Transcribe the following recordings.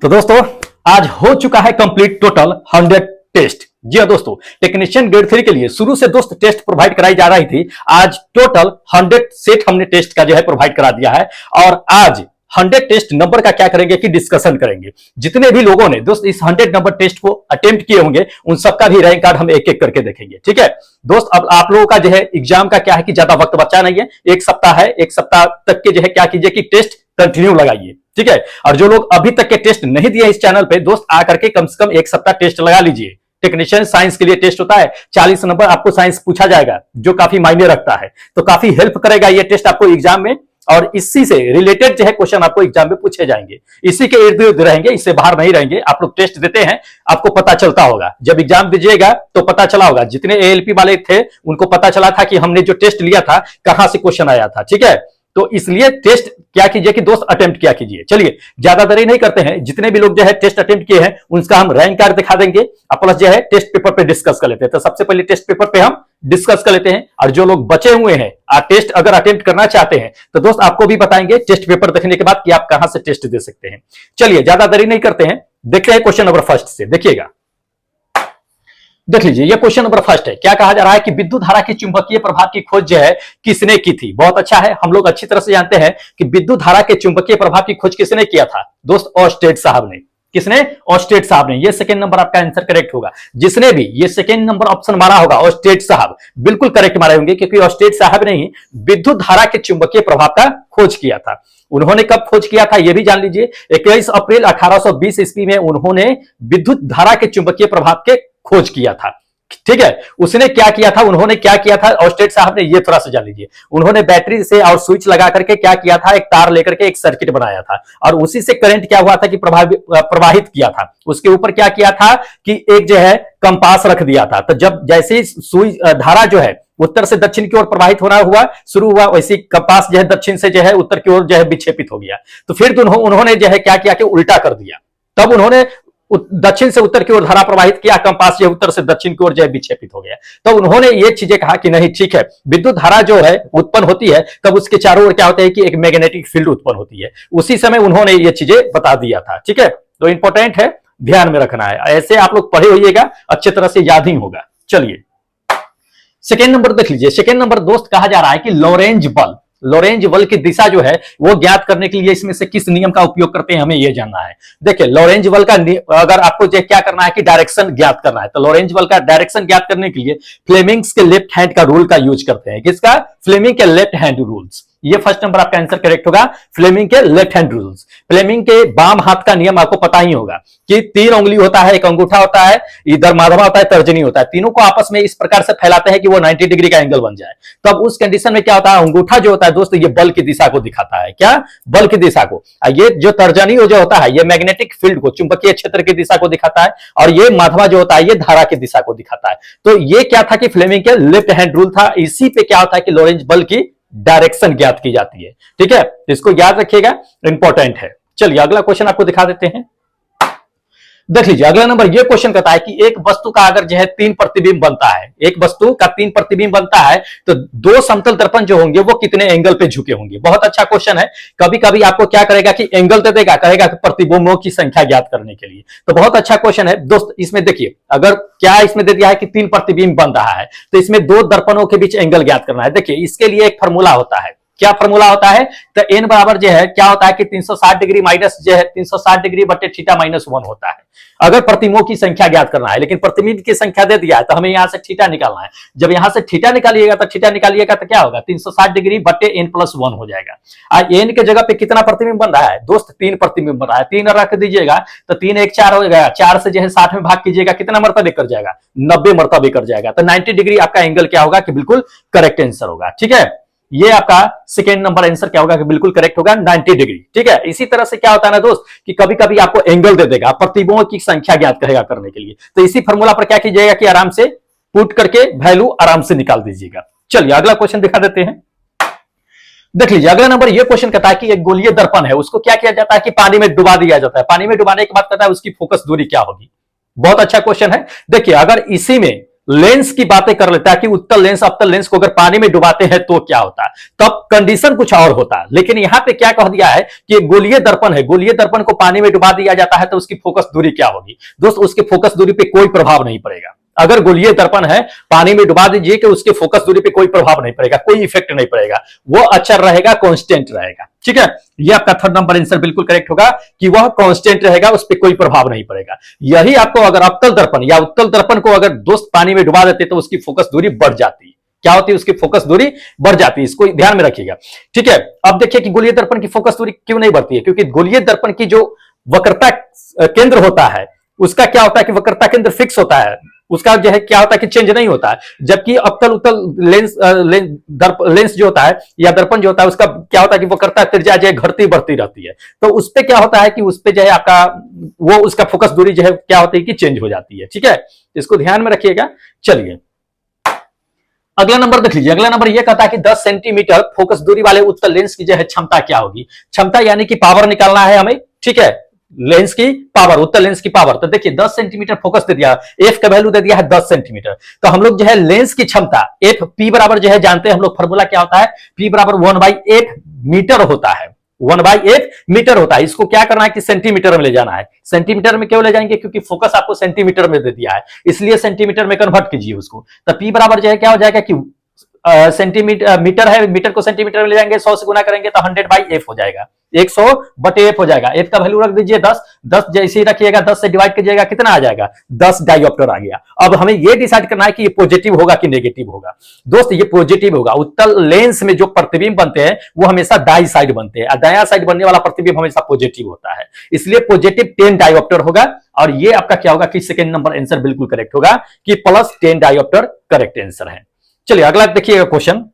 तो दोस्तों आज हो चुका है कंप्लीट टोटल 100 टेस्ट। जी हाँ दोस्तों, टेक्नीशियन ग्रेड 3 के लिए शुरू से दोस्त टेस्ट प्रोवाइड कराई जा रही थी। आज टोटल 100 सेट हमने टेस्ट का जो है प्रोवाइड करा दिया है और आज 100 टेस्ट नंबर का क्या करेंगे कि डिस्कशन करेंगे। जितने भी लोगों ने दोस्त इस 100 नंबर टेस्ट को अटेम्प्ट किए होंगे उन सबका भी रैंक कार्ड हम एक एक करके देखेंगे। ठीक है दोस्त, अब आप लोगों का जो है एग्जाम का क्या है कि ज्यादा वक्त बचा नहीं है, एक सप्ताह है, एक सप्ताह तक के जो है क्या कीजिए कि टेस्ट कंटिन्यू लगाइए। ठीक है, और जो लोग अभी तक के टेस्ट नहीं दिए इस चैनल पे दोस्त आकर के कम से कम एक सप्ताह टेस्ट लगा लीजिए। टेक्नीशियन साइंस के लिए टेस्ट होता है, 40 नंबर आपको साइंस पूछा जाएगा जो काफी मायने रखता है, तो काफी हेल्प करेगा ये टेस्ट आपको एग्जाम में। और इसी से रिलेटेड जो है क्वेश्चन आपको एग्जाम में पूछे जाएंगे, इसी के इर्द गिर्द रहेंगे, इससे बाहर नहीं रहेंगे। आप लोग टेस्ट देते हैं, आपको पता चलता होगा, जब एग्जाम दीजिएगा तो पता चला होगा। जितने एएलपी वाले थे उनको पता चला था कि हमने जो टेस्ट लिया था कहां से क्वेश्चन आया था। ठीक है, तो इसलिए टेस्ट क्या कीजिए कि दोस्त अटेम्प्ट क्या कीजिए। चलिए ज्यादा देरी नहीं करते हैं, जितने भी लोग जो है टेस्ट अटेम्प्ट किए हैं उनका हम रैंक कार्ड दिखा देंगे और प्लस जो है टेस्ट पेपर पे डिस्कस कर लेते हैं। तो सबसे पहले टेस्ट पेपर पे हम डिस्कस कर लेते हैं, और जो लोग बचे हुए हैं टेस्ट अगर अटेम्प्ट करना चाहते हैं तो दोस्त आपको भी बताएंगे टेस्ट पेपर देखने के बाद कि आप कहां से टेस्ट दे सकते हैं। चलिए ज्यादा देरी नहीं करते हैं, देखते हैं क्वेश्चन नंबर फर्स्ट से। देखिएगा, देख लीजिए, ये क्वेश्चन नंबर फर्स्ट है। क्या कहा जा रहा है कि विद्युत धारा की चुंबकीय प्रभाव की खोज जो है किसने की थी। बहुत अच्छा है, हम लोग अच्छी तरह से जानते हैं कि विद्युत धारा के चुंबकीय प्रभाव की खोज किसने किया था दोस्त, ऑस्टेड साहब ने। किसने? ऑस्टेड साहब ने। ये सेकंड नंबर आपका आंसर करेक्ट होगा। जिसने भी ये सेकंड नंबर ऑप्शन मारा होगा ऑस्टेड साहब, बिल्कुल करेक्ट मारे होंगे, क्योंकि ऑस्टेड साहब ने ही विद्युत धारा के चुंबकीय प्रभाव का खोज किया था। उन्होंने कब खोज किया था यह भी जान लीजिए, 21 अप्रैल 1820 ईस्वी में उन्होंने विद्युत धारा के चुंबकीय प्रभाव के खोज किया था। ठीक है, उसने क्या किया था, उन्होंने क्या किया था ऑस्टेड साहब ने, ये थोड़ा सा जान लीजिए। उन्होंने बैटरी से और स्विच लगा करके क्या किया था, एक तार लेकर के एक सर्किट बनाया था और उसी से करंट क्या हुआ था कि प्रवाहित किया था। उसके ऊपर क्या किया था कि एक जो है कंपास रख दिया था। तो जब जैसे सुई धारा जो है उत्तर से दक्षिण की ओर प्रवाहित होना हुआ शुरू हुआ, वैसे कंपास जो है दक्षिण से जो है उत्तर की ओर जो है विक्षेपित हो गया। तो फिर उन्होंने जो है क्या किया कि उल्टा कर दिया, तब उन्होंने दक्षिण से उत्तर की ओर धारा प्रवाहित किया, कंपास जो उत्तर से दक्षिण की ओर जो है विक्षेपित हो गया। तो उन्होंने ये चीजें कहा कि नहीं ठीक है, विद्युत धारा जो है उत्पन्न होती है तब उसके चारों ओर क्या होता है कि एक मैग्नेटिक फील्ड उत्पन्न होती है। उसी समय उन्होंने ये चीजें बता दिया था। ठीक है, तो इंपॉर्टेंट है, ध्यान में रखना है, ऐसे आप लोग पढ़े होइएगा, अच्छे तरह से याद ही होगा। चलिए सेकेंड नंबर देख लीजिए। सेकेंड नंबर दोस्त कहा जा रहा है कि लोरेंज बल, लोरेंज बल की दिशा जो है वो ज्ञात करने के लिए इसमें से किस नियम का उपयोग करते हैं, हमें यह जानना है। देखिए लोरेंज बल का अगर आपको क्या करना है कि डायरेक्शन ज्ञात करना है, तो लोरेंज बल का डायरेक्शन ज्ञात करने के लिए फ्लेमिंग्स के लेफ्ट हैंड का रूल का यूज करते हैं। किसका? फ्लेमिंग के लेफ्ट हैंड रूल्स। ये फर्स्ट नंबर आपका आंसर करेक्ट होगा, फ्लेमिंग के लेफ्ट हैंड रूल्स। फ्लेमिंग के बाम हाथ का नियम आपको पता ही होगा कि 3 उंगली होता है, एक अंगूठा होता है, इधर माधवा होता है, तर्जनी होता है, तीनों को आपस में इस प्रकार से फैलाते हैं कि वो 90 डिग्री का एंगल बन जाए। तब उस कंडीशन में क्या होता है, अंगूठा जो होता है दोस्त ये बल की दिशा को दिखाता है। क्या? बल की दिशा को। ये जो तर्जनी जो होता है ये मैग्नेटिक फील्ड को, चुंबकीय क्षेत्र की दिशा को दिखाता है, और ये माधवा जो होता है ये धारा की दिशा को दिखाता है। तो ये क्या था कि फ्लेमिंग के लेफ्ट हैंड रूल था। इसी पे क्या होता है कि लोरेंज बल की डायरेक्शन ज्ञात की जाती है। ठीक है, इसको याद रखिएगा, इंपॉर्टेंट है। चलिए अगला क्वेश्चन आपको दिखा देते हैं। देख लीजिए अगला नंबर, ये क्वेश्चन कहता है कि एक वस्तु का अगर जो है 3 प्रतिबिंब बनता है, एक वस्तु का 3 प्रतिबिंब बनता है तो 2 समतल दर्पण जो होंगे वो कितने एंगल पे झुके होंगे। बहुत अच्छा क्वेश्चन है। कभी कभी आपको क्या करेगा कि एंगल दे देगा, कहेगा कि प्रतिबिंबों की संख्या ज्ञात करने के लिए। तो बहुत अच्छा क्वेश्चन है दोस्त। इसमें देखिए अगर क्या इसमें दे दिया है कि 3 प्रतिबिंब बन रहा है तो इसमें 2 दर्पणों के बीच एंगल ज्ञात करना है। देखिए इसके लिए एक फॉर्मूला होता है। क्या फॉर्मूला होता है? तो n बराबर जो है क्या होता है कि 360 डिग्री माइनस जो है 360 डिग्री बटे थीटा माइनस 1 होता है, अगर प्रतिबिंबों की संख्या ज्ञात करना है। लेकिन प्रतिबिंब की संख्या दे दिया है तो हमें यहां से थीटा निकालना है। जब यहां से थीटा निकालिएगा तो क्या होगा, 360 डिग्री बटे n प्लस 1 हो जाएगा। n के जगह पे कितना प्रतिबिंब बन रहा है दोस्त? 3 प्रतिबिंब बन रहा है। 3 रख दीजिएगा तो 3 1 4 हो जाएगा, 4 से जो है 60 में भाग कीजिएगा, कितना मरतबे कर जाएगा? 90 मरतबे कर जाएगा। तो 90 डिग्री आपका एंगल क्या होगा कि बिल्कुल करेक्ट आंसर होगा। ठीक है, ये आपका सेकेंड नंबर आंसर क्या होगा कि बिल्कुल करेक्ट होगा, 90 डिग्री। ठीक है, इसी तरह से क्या होता है ना दोस्त कि कभी कभी आपको एंगल दे देगा, प्रतिबिंबों की संख्या ज्ञात करेगा करने के लिए, तो इसी फॉर्मूला पर क्या कीजिएगा कि आराम से पुट करके वैल्यू आराम से निकाल दीजिएगा। चलिए अगला क्वेश्चन दिखा देते हैं। देख लीजिए अगला नंबर, ये क्वेश्चन कहता है कि एक गोलीय दर्पण है, उसको क्या किया जाता है कि पानी में डुबा दिया जाता है। पानी में डुबाने के बाद कहता है उसकी फोकस दूरी क्या होगी। बहुत अच्छा क्वेश्चन है। देखिए अगर इसी में लेंस की बातें कर लेता है कि उत्तल लेंस अवतल लेंस को अगर पानी में डुबाते हैं तो क्या होता है, तब कंडीशन कुछ और होता है। लेकिन यहां पे क्या कह दिया है कि गोलीय दर्पण है, गोलीय दर्पण को पानी में डुबा दिया जाता है तो उसकी फोकस दूरी क्या होगी दोस्त, उसके फोकस दूरी पे कोई प्रभाव नहीं पड़ेगा। अगर गोलीय दर्पण है पानी में डुबा दीजिए कि उसके फोकस दूरी पे कोई प्रभाव नहीं पड़ेगा, कोई इफेक्ट नहीं पड़ेगा, वो अचर रहेगा, कांस्टेंट रहेगा। ठीक है, ये आपका थर्ड नंबर आंसर बिल्कुल करेक्ट होगा कि वह कांस्टेंट रहेगा, उस पर कोई प्रभाव नहीं पड़ेगा। यही आपको अगर अवतल दर्पण या उत्तल दर्पण को अगर दोस्त पानी में डुबा देते तो उसकी फोकस दूरी बढ़ जाती है। क्या होती है, उसकी फोकस दूरी बढ़ जाती है, इसको ध्यान में रखिएगा। ठीक है, अब देखिए कि गोलीय दर्पण की फोकस दूरी क्यों नहीं बढ़ती है, क्योंकि गोलीय दर्पण की जो वक्रता केंद्र होता है उसका क्या होता है कि वक्रता केंद्र फिक्स होता है, उसका जो है क्या होता है कि चेंज नहीं होता है। जबकि अवतल उत्तल लेंस जो होता है या दर्पण जो होता है उसका क्या होता है कि वक्रता त्रिज्या जो है घटती बढ़ती रहती है, तो उस पे क्या होता है कि उस पे जो है आपका वो उसका फोकस दूरी जो है क्या होती है कि चेंज हो जाती है। ठीक है, इसको ध्यान में रखिएगा। चलिए अगला नंबर देख लीजिए। अगला नंबर यह कहता है कि 10 सेंटीमीटर फोकस दूरी वाले उत्तल लेंस की जो है क्षमता क्या होगी। क्षमता यानी कि पावर निकालना है हमें। ठीक है, लेंस की पावर, उत्तल लेंस की पावर। तो देखिए 10 सेंटीमीटर फोकस दे दिया, एफ का वैल्यू दे दिया है 10 सेंटीमीटर। तो हम लोग जो है लेंस की क्षमता एफ पी बराबर जो है जानते हैं हम लोग, फॉर्मूला क्या होता है, पी बराबर 1/8 मीटर होता है, 1/8 मीटर होता है। इसको क्या करना है कि सेंटीमीटर में ले जाना है। सेंटीमीटर में क्यों ले जाएंगे, क्योंकि फोकस आपको सेंटीमीटर में दे दिया है, इसलिए सेंटीमीटर में कन्वर्ट कीजिए उसको। तो पी बराबर जो है क्या हो जाएगा कि सेंटीमीटर मीटर है, मीटर को सेंटीमीटर में ले जाएंगे, 100 से गुना करेंगे तो 100/f हो जाएगा, 100/f हो जाएगा। f का वैल्यू रख दीजिए 10, 10 जैसे ही रखिएगा 10 से डिवाइड कीजिएगा, कितना आ जाएगा 10 डायोप्टर आ गया। अब हमें यह डिसाइड करना है कि ये पॉजिटिव होगा कि नेगेटिव होगा। दोस्त ये पॉजिटिव होगा। उत्तल लेंस में जो प्रतिबिंब बनते हैं वो हमेशा दाई साइड बनते हैं, दायां साइड बनने वाला प्रतिबिंब हमेशा पॉजिटिव होता है, इसलिए पॉजिटिव 10 डायोप्टर होगा। और ये आपका क्या होगा कि सेकेंड नंबर आंसर बिल्कुल करेक्ट होगा कि +10 डायोप्टर करेक्ट आंसर है। चलिए अगला देखिएगा क्वेश्चन,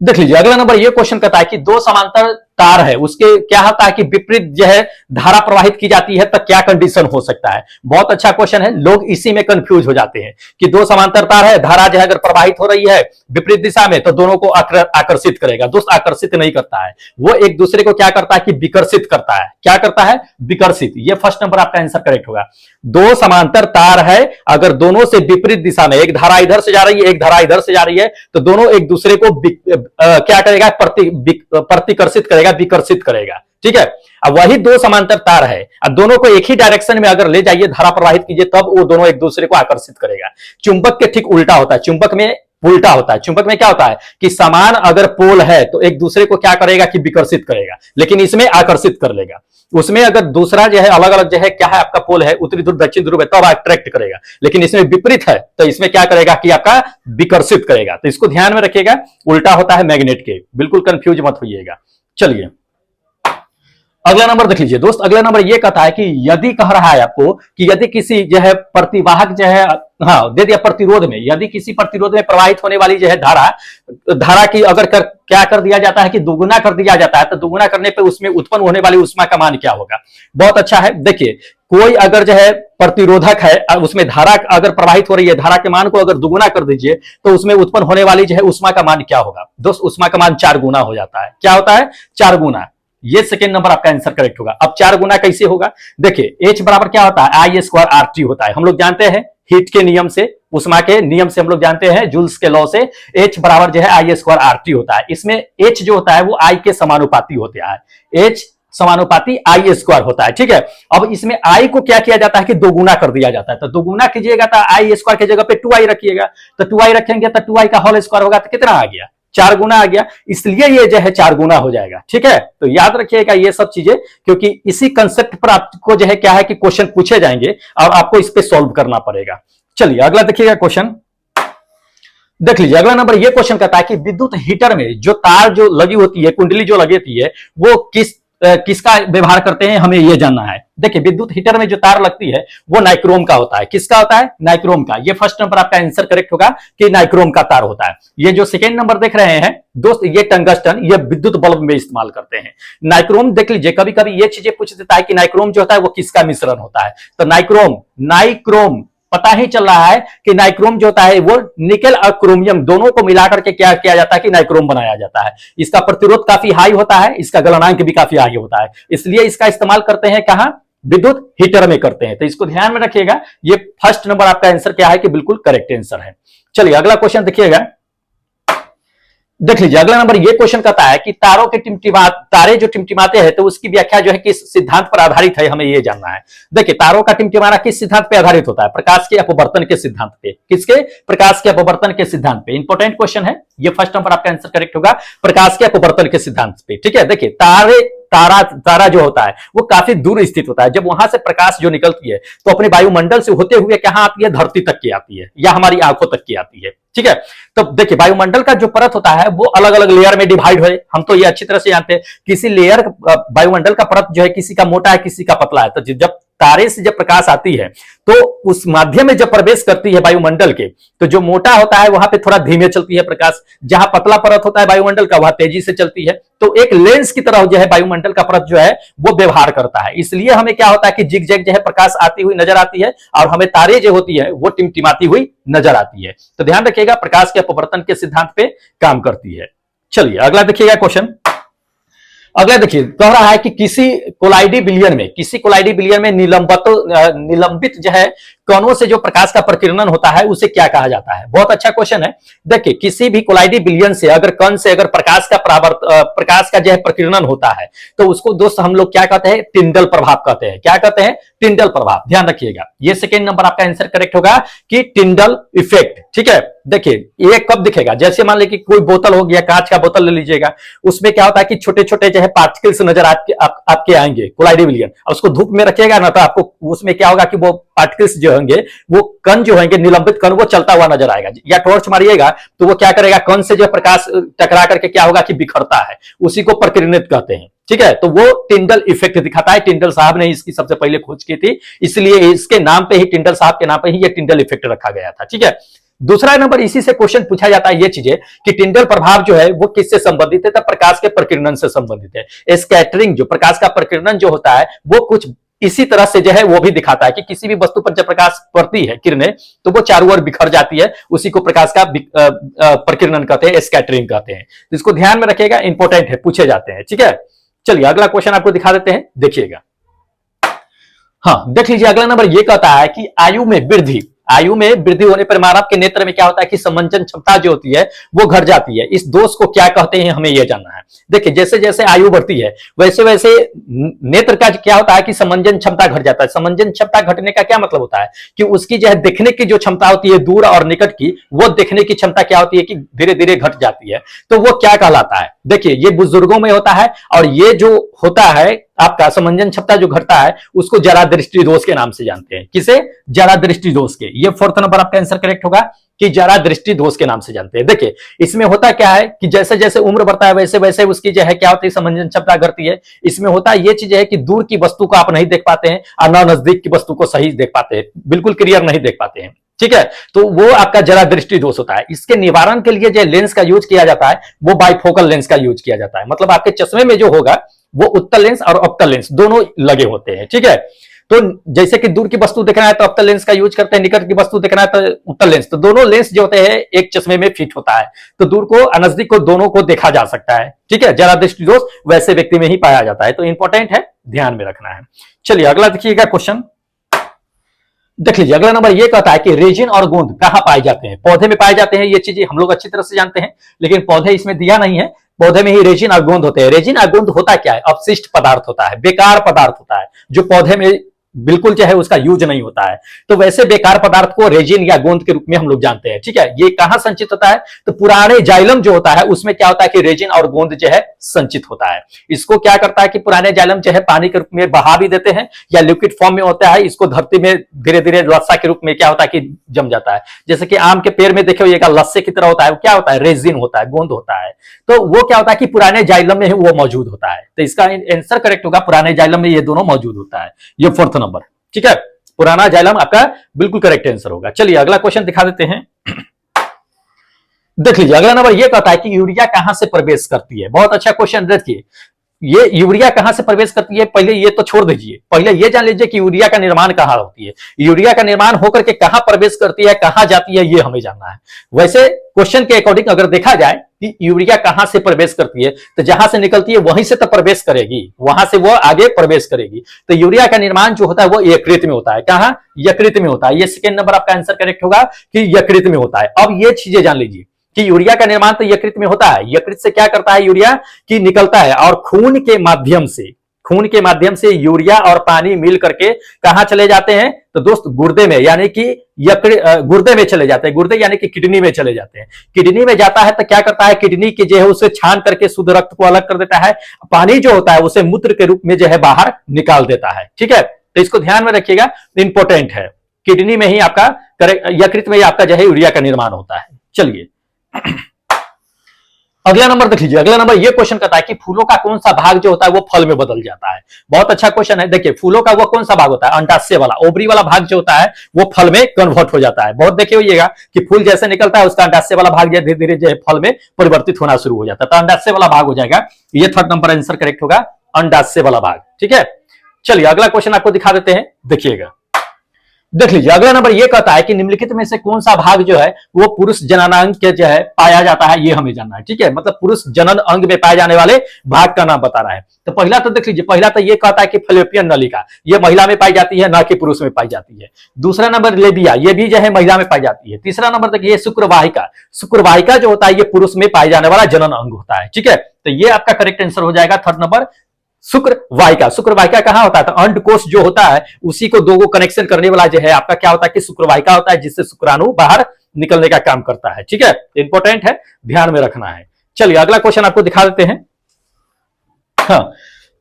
देख लीजिए। अगला नंबर ये क्वेश्चन कहता है कि दो समांतर तार है, उसके क्या होता है कि विपरीत जो है धारा प्रवाहित की जाती है तो क्या कंडीशन हो सकता है। बहुत अच्छा क्वेश्चन है, लोग इसी में कंफ्यूज हो जाते हैं कि दो समांतर तार है, धारा जो है अगर प्रवाहित हो रही है विपरीत दिशा में तो दोनों को आकर्षित करेगा। दोस्त आकर्षित नहीं करता है, वो एक दूसरे को क्या करता है कि विकर्षित करता है। क्या करता है, विकर्षित। ये फर्स्ट नंबर आपका आंसर करेक्ट होगा। दो समांतर तार है, अगर दोनों से विपरीत दिशा में, एक धारा इधर से जा रही है एक धारा इधर से जा रही है, तो दोनों एक दूसरे को क्या करेगा, प्रतिकर्षित करेगा, विकर्षित करेगा। ठीक है, अब वही दो समांतर तार है, अब दोनों को एक ही डायरेक्शन में अगर ले जाइए, धारा प्रवाहित कीजिए, तब वो दोनों एक दूसरे को आकर्षित करेगा। चुंबक के ठीक उल्टा होता है, चुंबक में उल्टा होता है। चुंबक में क्या होता है कि समान अगर पोल है तो एक दूसरे को क्या करेगा कि विकर्षित करेगा, लेकिन इसमें आकर्षित कर लेगा। उसमें अगर दूसरा जो है अलग अलग जो है क्या है आपका पोल है, उत्तरी ध्रुव दक्षिण ध्रुव है, तब अट्रैक्ट करेगा, लेकिन इसमें विपरीत है तो इसमें क्या करेगा कि आपका विकर्षित करेगा। तो इसको ध्यान में रखिएगा, उल्टा होता है मैग्नेट के, बिल्कुल कंफ्यूज मत होइएगा। चलिए अगला नंबर देख लीजिए दोस्त। अगला नंबर ये कहता है कि यदि कह रहा है आपको कि यदि किसी जो है प्रतिवाहक जो है, हाँ दे दिया प्रतिरोध में, यदि किसी प्रतिरोध में प्रवाहित होने वाली जो है धारा की अगर क्या कर दिया जाता है कि दुगुना कर दिया जाता है, तो दुगुना करने पर उसमें उत्पन्न होने वाली ऊष्मा का मान क्या होगा। बहुत अच्छा है, देखिए कोई अगर जो है प्रतिरोधक है, उसमें धारा अगर प्रवाहित हो रही है, धारा के मान को अगर दुगुना कर दीजिए तो उसमें उत्पन्न होने वाली जो है ऊष्मा का मान क्या होगा दोस्त, ऊष्मा का मान 4 गुना हो जाता है। क्या होता है, 4 गुना। ये सेकेंड नंबर आपका आंसर करेक्ट होगा। अब 4 गुना कैसे होगा, देखिए H बराबर क्या होता है, I² होता है। हम लोग जानते हैं हीट के नियम से, उष्मा के नियम से हम लोग जानते हैं, जूल्स के लॉ से H बराबर जो है I² होता है। इसमें H जो होता है वो I के समानुपाती होता है, H समानुपाती I² होता है। ठीक है, अब इसमें I को क्या किया जाता है कि दोगुना कर दिया जाता है, तो दोगुना कीजिएगा तो I² की जगह पे 2I रखिएगा, तो 2I रखेंगे तो 2I का होल स्क्वायर होगा, तो कितना आ गया, 4 गुना आ गया, इसलिए ये जो है 4 गुना हो जाएगा। ठीक है, तो याद रखिएगा ये सब चीजें, क्योंकि इसी कंसेप्ट पर आपको जो है क्या है कि क्वेश्चन पूछे जाएंगे और आपको इस पे सॉल्व करना पड़ेगा। चलिए अगला देखिएगा क्वेश्चन, देख लीजिए। अगला नंबर ये क्वेश्चन कहता है कि विद्युत हीटर में जो तार जो लगी होती है, कुंडली जो लगी होती है, वो किसका व्यवहार करते हैं, हमें यह जानना है। देखिए विद्युत हीटर में जो तार लगती है वो नाइक्रोम का होता है। किसका होता है, नाइक्रोम का। ये फर्स्ट नंबर आपका आंसर करेक्ट होगा कि नाइक्रोम का तार होता है। ये जो सेकेंड नंबर देख रहे हैं दोस्त, ये टंगस्टन, ये विद्युत बल्ब में इस्तेमाल करते हैं। नाइक्रोम देख लीजिए, कभी कभी ये चीजें पूछ देता है कि नाइक्रोम जो होता है वो किसका मिश्रण होता है, तो नाइक्रोम पता ही चल रहा है कि नाइक्रोम जो होता है वो निकेल और क्रोमियम दोनों को मिलाकर के क्या किया जाता है कि नाइक्रोम बनाया जाता है। इसका प्रतिरोध काफी हाई होता है, इसका गलनांक भी काफी हाई होता है, इसलिए इसका इस्तेमाल करते हैं कहां, विद्युत हीटर में करते हैं। तो इसको ध्यान में रखिएगा, ये फर्स्ट नंबर आपका आंसर क्या है कि बिल्कुल करेक्ट आंसर है। चलिए अगला क्वेश्चन देखिएगा, देख लीजिए अगला नंबर ये क्वेश्चन कहता है कि तारे जो टिमटिमाते हैं तो उसकी व्याख्या जो है किस सिद्धांत पर आधारित है, हमें ये जानना है। देखिए तारों का टिमटिमाना किस सिद्धांत पर आधारित होता है? प्रकाश के अपवर्तन के सिद्धांत पे। किसके? प्रकाश के अपवर्तन के सिद्धांत पे। इंपॉर्टेंट क्वेश्चन है ये, फर्स्ट नंबर आपका आंसर करेक्ट होगा, प्रकाश के अपवर्तन के सिद्धांत पे। ठीक है, देखिए तारा जो होता है वो काफी दूर स्थित होता है। जब वहां से प्रकाश जो निकलती है तो अपने वायुमंडल से होते हुए कहां आती है? धरती तक की आती है या हमारी आंखों तक की आती है। ठीक है, तो देखिए वायुमंडल का जो परत होता है वो अलग अलग लेयर में डिवाइड है। हम तो ये अच्छी तरह से जानते हैं, किसी लेयर वायुमंडल का परत जो है किसी का मोटा है किसी का पतला है। तो जब तारे से जब प्रकाश आती है तो उस माध्यम में जब प्रवेश करती है वायुमंडल के, तो जो मोटा होता है वहां पे थोड़ा धीमे चलती है प्रकाश, जहां पतला परत होता है वायुमंडल का वहां तेजी से चलती है। तो एक लेंस की तरह जो है वायुमंडल का परत जो है वो व्यवहार करता है। इसलिए हमें क्या होता है कि जिग-जैग जो है प्रकाश आती हुई नजर आती है और हमें तारे जो होती है वो टिमटिमाती हुई नजर आती है। तो ध्यान रखिएगा, प्रकाश के अपवर्तन के सिद्धांत पे काम करती है। चलिए अगला देखिएगा क्वेश्चन। अगला देखिए कह रहा है कि किसी कोलाइडी बिलियन में निलंबित जो है कणों से जो प्रकाश का प्रकीर्णन होता है उसे क्या कहा जाता है? बहुत अच्छा क्वेश्चन है। देखिए किसी भी कोलाइडी बिलियन से अगर कण से अगर प्रकाश का जो है प्रकीर्णन होता है तो उसको दोस्त हम लोग क्या कहते हैं? टिंडल प्रभाव कहते हैं। क्या कहते हैं? टिंडल प्रभाव। ध्यान रखिएगा, ये सेकेंड नंबर आपका आंसर करेक्ट होगा कि टिंडल इफेक्ट। ठीक है, देखिए ये कब दिखेगा? जैसे मान लीजिए कि कोई बोतल हो गया, कांच का बोतल ले लीजिएगा, उसमें क्या होता है कि छोटे छोटे जो है पार्टिकल्स नजर आपके आएंगे कोलाइडी बिलियन, और उसको धूप में रखिएगा ना तो आपको उसमें क्या होगा कि वो पार्टिकल्स जो होंगे वो कण जो होंगे निलंबित कण वो चलता हुआ नजर आएगा। या टॉर्च मारिएगा तो वो क्या करेगा? कण से जो प्रकाश टकरा करके क्या होगा कि बिखरता है, उसी को प्रकीर्णित कहते हैं। ठीक है, तो वो टिंडल इफेक्ट दिखाता है। टिंडल साहब ने इसकी सबसे पहले खोज की थी, इसलिए इसके नाम पे ही, टिंडल साहब के नाम पे ही ये टिंडल इफेक्ट रखा गया था। ठीक है, दूसरा नंबर इसी से क्वेश्चन पूछा जाता है ये चीजें कि टिंडल प्रभाव जो है वो किससे संबंधित है? तो प्रकाश के प्रकीर्णन से संबंधित है। स्कैटरिंग जो प्रकाश का प्रकीर्णन जो होता है वो कुछ इसी तरह से जो है वो भी दिखाता है कि किसी भी वस्तु पर जब प्रकाश पड़ती है किरणें तो वो चारों ओर बिखर जाती है, उसी को प्रकाश का प्रकीर्णन कहते हैं, स्कैटरिंग कहते हैं। तो इसको ध्यान में रखिएगा, इंपॉर्टेंट है, पूछे जाते हैं। ठीक है, चलिए अगला क्वेश्चन आपको दिखा देते हैं, देखिएगा। हाँ देख लीजिए, अगला नंबर ये कहता है कि आयु में वृद्धि होने पर मानव के नेत्र में क्या होता है कि समंजन क्षमता जो होती है वो घट जाती है। इस दोष को क्या कहते हैं, हमें यह जानना है। देखिए जैसे जैसे आयु बढ़ती है वैसे वैसे नेत्र का क्या होता है कि समंजन क्षमता घट जाता है। समंजन क्षमता घटने का क्या मतलब होता है कि उसकी जो है देखने की जो क्षमता होती है दूर और निकट की, वो देखने की क्षमता क्या होती है कि धीरे धीरे घट जाती है। तो वो क्या कहलाता है? देखिए ये बुजुर्गों में होता है, और ये जो होता है आपका समंजन क्षमता जो घटता है उसको जरा दृष्टि दोष के नाम से जानते हैं। किसे? जरा दृष्टि दोष के। ये फोर्थ नंबर आपका आंसर करेक्ट होगा कि जरा दृष्टि दोष के नाम से जानते हैं। देखिए इसमें होता क्या है कि जैसे जैसे उम्र बढ़ता है वैसे वैसे उसकी जो है क्या होती है, समंजन क्षमता घटती है। इसमें होता है ये चीज है कि दूर की वस्तु को आप नहीं देख पाते हैं और ना नजदीक की वस्तु को सही देख पाते हैं, बिल्कुल क्लियर नहीं देख पाते हैं। ठीक है, तो वो आपका जरा दृष्टि दोष होता है। इसके निवारण के लिए जो लेंस का यूज किया जाता है वो बाइफोकल लेंस का यूज किया जाता है। मतलब आपके चश्मे में जो होगा वो उत्तल लेंस और अवतल लेंस दोनों लगे होते हैं। ठीक है, तो जैसे कि दूर की वस्तु देखना है तो अवतल लेंस का यूज करते हैं, निकट की वस्तु देखना है तो उत्तल लेंस। तो दोनों लेंस जो होते हैं एक चश्मे में फिट होता है, तो दूर को नजदीक को दोनों को देखा जा सकता है। ठीक है, जरा दृष्टि दोष वैसे व्यक्ति में ही पाया जाता है, तो इंपॉर्टेंट है, ध्यान में रखना है। चलिए अगला देखिएगा क्वेश्चन, देख लीजिए अगला नंबर ये कहता है कि रेजिन और गोंद कहां पाए जाते हैं? पौधे में पाए जाते हैं। ये चीजें हम लोग अच्छी तरह से जानते हैं, लेकिन पौधे इसमें दिया नहीं है। पौधे में ही रेजिन और गोंद होते हैं। रेजिन और गोंद होता क्या है? अपशिष्ट पदार्थ होता है, बेकार पदार्थ होता है जो पौधे में बिल्कुल जो है उसका यूज नहीं होता है। तो वैसे बेकार पदार्थ को रेजिन या गोंद के रूप में हम लोग जानते हैं। ठीक है, ये कहां संचित होता है? तो पुराने जाइलम जो होता है उसमें क्या होता है कि रेजिन और गोंद जो है संचित होता है। इसको क्या करता है कि पुराने जाइलम जो है पानी के रूप में बहा भी देते हैं या लिक्विड फॉर्म में होता है, इसको धरती में धीरे धीरे लस्सा के रूप में क्या होता है कि जम जाता है। जैसे कि आम के पेड़ में देखे होइएगा लस्से की तरह होता है, वो क्या होता है? रेजिन होता है, गोंद होता है। तो वो क्या होता है कि पुराने जाइलम में वो मौजूद होता है। तो इसका आंसर करेक्ट होगा, पुराने जाइलम में ये दोनों मौजूद होता है। ये फोर्थ नंबर। ठीक है, पुराना जाइलम आपका बिल्कुल करेक्ट आंसर होगा। चलिए अगला क्वेश्चन दिखा देते हैं, देख लीजिए अगला नंबर ये कहता है कि यूरिया कहां से प्रवेश करती है? बहुत अच्छा क्वेश्चन। देखिए ये यूरिया कहां से प्रवेश करती है, पहले ये तो छोड़ दीजिए, पहले ये जान लीजिए कि यूरिया का निर्माण कहां होती है। यूरिया का निर्माण होकर के कहां प्रवेश करती है, कहां जाती है, ये हमें जानना है। वैसे क्वेश्चन के अकॉर्डिंग अगर देखा जाए कि यूरिया कहां से प्रवेश करती है, तो जहां से निकलती है वहीं से तो प्रवेश करेगी, वहां से वो आगे प्रवेश करेगी। तो यूरिया का निर्माण जो होता है वो यकृत में होता है। कहां? यकृत में होता है। ये सेकंड नंबर आपका आंसर करेक्ट होगा कि यकृत में होता है। अब ये चीजें जान लीजिए कि यूरिया का निर्माण तो यकृत में होता है। यकृत से क्या करता है यूरिया कि निकलता है और खून के माध्यम से यूरिया और पानी मिल करके कहां चले जाते हैं, तो दोस्त गुर्दे में, यानी कि गुर्दे में चले जाते हैं। गुर्दे यानी कि किडनी में चले जाते हैं। किडनी में जाता है तो क्या करता है, किडनी की जो है उसे छान करके शुद्ध रक्त को अलग कर देता है। पानी जो होता है उसे मूत्र के रूप में जो है बाहर निकाल देता है। ठीक है, तो इसको ध्यान में रखिएगा, इंपॉर्टेंट है। किडनी में ही आपका यकृत में ही आपका जो है यूरिया का निर्माण होता है। चलिए अगला नंबर देख लीजिए। अगला नंबर ये क्वेश्चन कहता है कि फूलों का कौन सा भाग जो होता है वो फल में बदल जाता है। बहुत अच्छा क्वेश्चन है। देखिए फूलों का वो कौन सा भाग होता है, अंडाशय वाला, ओवरी वाला भाग जो होता है वो फल में कन्वर्ट हो जाता है। बहुत देखे होइएगा कि फूल जैसे निकलता है उसका अंडाशय वाला भाग धीरे धीरे जो है फल में परिवर्तित होना शुरू हो जाता है। तो अंडाशय वाला भाग हो जाएगा। ये थर्ड नंबर आंसर करेक्ट होगा, अंडाशय वाला भाग। ठीक है, चलिए अगला क्वेश्चन आपको दिखा देते हैं, देखिएगा। देख लीजिए अगला नंबर ये कहता है कि निम्नलिखित में से कौन सा भाग जो है वो पुरुष जननांग के जो है पाया जाता है, ये हमें जानना है। ठीक है, मतलब पुरुष जनन अंग में पाए जाने वाले भाग का नाम बता रहा है। तो पहला तो देख लीजिए, पहला तो ये कहता है कि फैलोपियन नलिका, ये महिला में पाई जाती है, ना कि पुरुष में पाई जाती है। दूसरा नंबर लेबिया, ये भी जो है महिला में पाई जाती है। तीसरा नंबर देखिए शुक्रवाहिका, शुक्रवाहिका जो होता है ये पुरुष में पाए जाने वाला जनन अंग होता है। ठीक है, तो ये आपका करेक्ट आंसर हो जाएगा थर्ड नंबर, शुक्रवाहिका। शुक्रवाहिका कहां होता है, तो अंडकोश जो होता है उसी को दो कनेक्शन करने वाला जो है आपका क्या होता है कि शुक्रवाहिका होता है, जिससे शुक्राणु बाहर निकलने का काम करता है। ठीक है, इंपॉर्टेंट है, ध्यान में रखना है। चलिए अगला क्वेश्चन आपको दिखा देते हैं। हाँ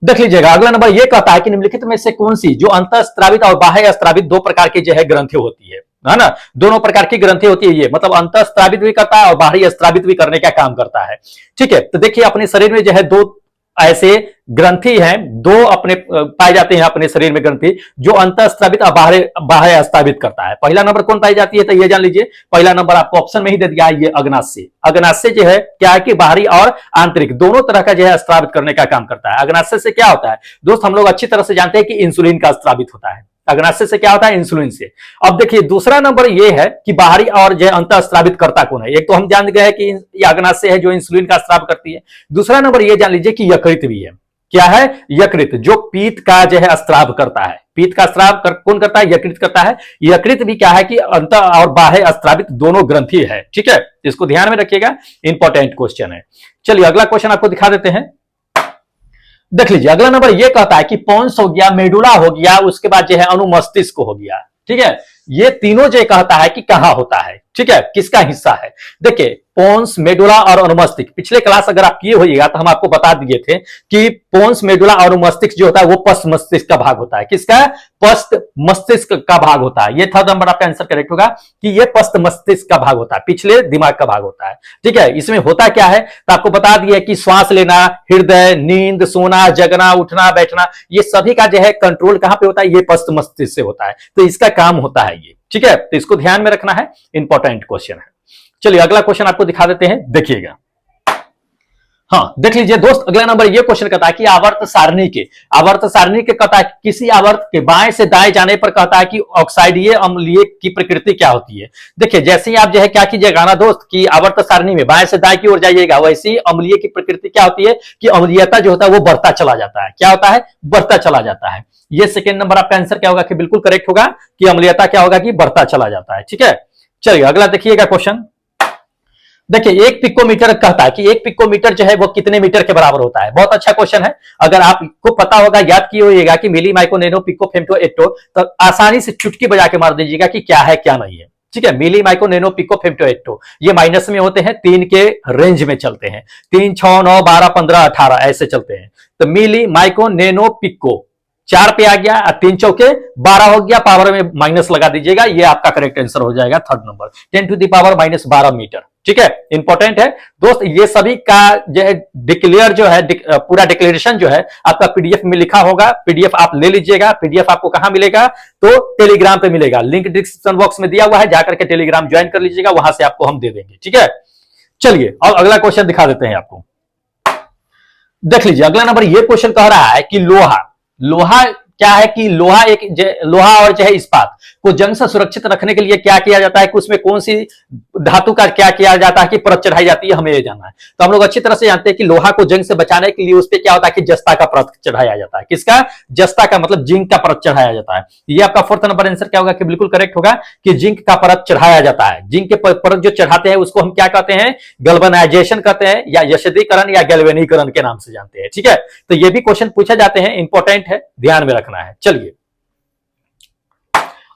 देख लीजिएगा, अगला नंबर ये कहता है कि निम्नलिखित में से कौन सी जो अंतःस्रावित और बाह्य स्रावित दो प्रकार की जो है ग्रंथि होती है ना, दोनों प्रकार की ग्रंथि होती है। ये मतलब अंतःस्रावित भी करता है और बाहरी स्रावित भी करने का काम करता है। ठीक है, तो देखिए अपने शरीर में जो है दो ऐसे ग्रंथि हैं, दो अपने पाए जाते हैं अपने शरीर में ग्रंथि जो अंतःस्रावित और बाह्य स्रावित करता है। पहला नंबर कौन पाई जाती है, तो ये जान लीजिए। पहला नंबर आपको ऑप्शन में ही दे दिया है, ये अग्नाशय। अग्नाशय जो है क्या है कि बाहरी और आंतरिक दोनों तरह का जो है स्रावित करने का काम करता है। अग्नाशय से क्या होता है दोस्त, हम लोग अच्छी तरह से जानते हैं कि इंसुलिन का स्रावित होता है। अग्नाशय से क्या होता है, इंसुलिन से। अब देखिए दूसरा नंबर ये है कि बाहरी और जो अंतःस्रावित करता कौन है। एक तो हम जान गए हैं कि ये अग्नाशय है जो इंसुलिन का स्राव करती है। दूसरा नंबर ये जान लीजिए कि यकृत भी है। क्या है, यकृत, जो पीत का जो है स्राव करता है। पीत का स्राव कौन करता है, यकृत करता है। यकृत भी क्या है कि अंत और बाह्य स्रावित दोनों ग्रंथि है। ठीक है, इसको ध्यान में रखिएगा, इंपॉर्टेंट क्वेश्चन है। चलिए अगला क्वेश्चन आपको दिखा देते हैं। देख लीजिए अगला नंबर ये कहता है कि पोन्स हो गया, मेडुला हो गया, उसके बाद जो है अनुमस्तिष्क हो गया। ठीक है, ये तीनों जो कहता है कि कहां होता है। ठीक है, किसका हिस्सा है। देखिए पोन्स, मेडुला और अनुमस्तिष्क, पिछले क्लास अगर आप किए होइएगा तो हम आपको बता दिए थे कि पोन्स, मेडुला और अनुमस्तिष्क जो होता है वो पश्च मस्तिष्क का भाग होता है। किसका, पश्च मस्तिष्क का भाग होता है। ये थर्ड नंबर आपका आंसर करेक्ट होगा कि ये पश्च मस्तिष्क का भाग होता है, पिछले दिमाग का भाग होता है। ठीक है, इसमें होता क्या है तो आपको बता दिया कि श्वास लेना, हृदय, नींद, सोना, जगना, उठना, बैठना, ये सभी का जो है कंट्रोल कहां पे होता है, ये पश्च मस्तिष्क से होता है। तो इसका काम होता है ये। ठीक है, तो इसको ध्यान में रखना है, इंपॉर्टेंट क्वेश्चन है। चलिए अगला क्वेश्चन आपको दिखा देते हैं, देखिएगा। हाँ देख लीजिए दोस्त, अगला नंबर ये क्वेश्चन कहता है कि आवर्त सारणी के कहता है किसी आवर्त के बाएं से दाएं जाने पर कहता है कि ऑक्साइडीय अम्लीय की प्रकृति क्या होती है। देखिए जैसे ही आप जो है क्या कीजिएगा ना दोस्त कि आवर्त सारणी में बाएं से दाएं की ओर जाइएगा, वैसे ही अम्लीय की प्रकृति क्या होती है कि अम्लीयता जो होता है वो बढ़ता चला जाता है। क्या होता है, बढ़ता चला जाता है। ये सेकेंड नंबर आपका आंसर क्या होगा कि बिल्कुल करेक्ट होगा कि अम्लीयता क्या होगा कि बढ़ता चला जाता है। ठीक है, चलिए अगला देखिएगा क्वेश्चन। देखिए एक पिकोमीटर कहता है कि एक पिकोमीटर जो है वो कितने मीटर के बराबर होता है। बहुत अच्छा क्वेश्चन है, अगर आपको पता होगा, याद किए होइएगा कि milli, micro, nano, pico, femto, atto, तो आसानी से चुटकी बजा के मार दीजिएगा कि क्या है क्या नहीं है। ठीक है, milli, micro, nano, pico, femto, atto, ये माइनस में होते हैं, 3 के रेंज में चलते हैं। 3, 6, 9, 12, 15, 18 ऐसे चलते हैं। तो मिली, माइक्रो, नैनो, पिको 4 पे आ गया, 3 चौके 12 हो गया, पावर में माइनस लगा दीजिएगा, ये आपका करेक्ट आंसर हो जाएगा third number, 10 to the power -12 metre. ठीक है, इंपॉर्टेंट है दोस्त। ये सभी का जो है डिक्लेयर जो है पूरा डिक्लेरेशन जो है आपका पीडीएफ में लिखा होगा। पीडीएफ आप ले लीजिएगा। पीडीएफ आपको कहां मिलेगा, तो टेलीग्राम पे मिलेगा, लिंक डिस्क्रिप्शन बॉक्स में दिया हुआ है, जाकर के टेलीग्राम ज्वाइन कर लीजिएगा, वहां से आपको हम दे देंगे। ठीक है, चलिए और अगला क्वेश्चन दिखा देते हैं आपको। देख लीजिए अगला नंबर ये क्वेश्चन कह रहा है कि लोहा क्या है कि लोहा और जो है इस्पात को जंग से सुरक्षित रखने के लिए क्या किया जाता है कि उसमें कौन सी धातु का क्या किया जाता है कि परत चढ़ाई जाती है, हमें ये जानना है। तो हम लोग अच्छी तरह से जानते हैं कि लोहा को जंग से बचाने के लिए उस पर क्या होता है कि जस्ता का परत चढ़ाया जाता है। किसका? जस्ता का, मतलब जिंक का परत चढ़ाया जाता है। ये आपका फोर्थ नंबर आंसर क्या होगा कि बिल्कुल करेक्ट होगा कि जिंक का परत चढ़ाया जाता है। जिंक के परत जो चढ़ाते हैं उसको हम क्या कहते हैं? गैल्वेनाइजेशन कहते हैं, या यशदीकरण या गैल्वेनीकरण के नाम से जानते हैं। ठीक है, तो ये भी क्वेश्चन पूछे जाते हैं, इंपॉर्टेंट है, ध्यान में रखना है। चलिए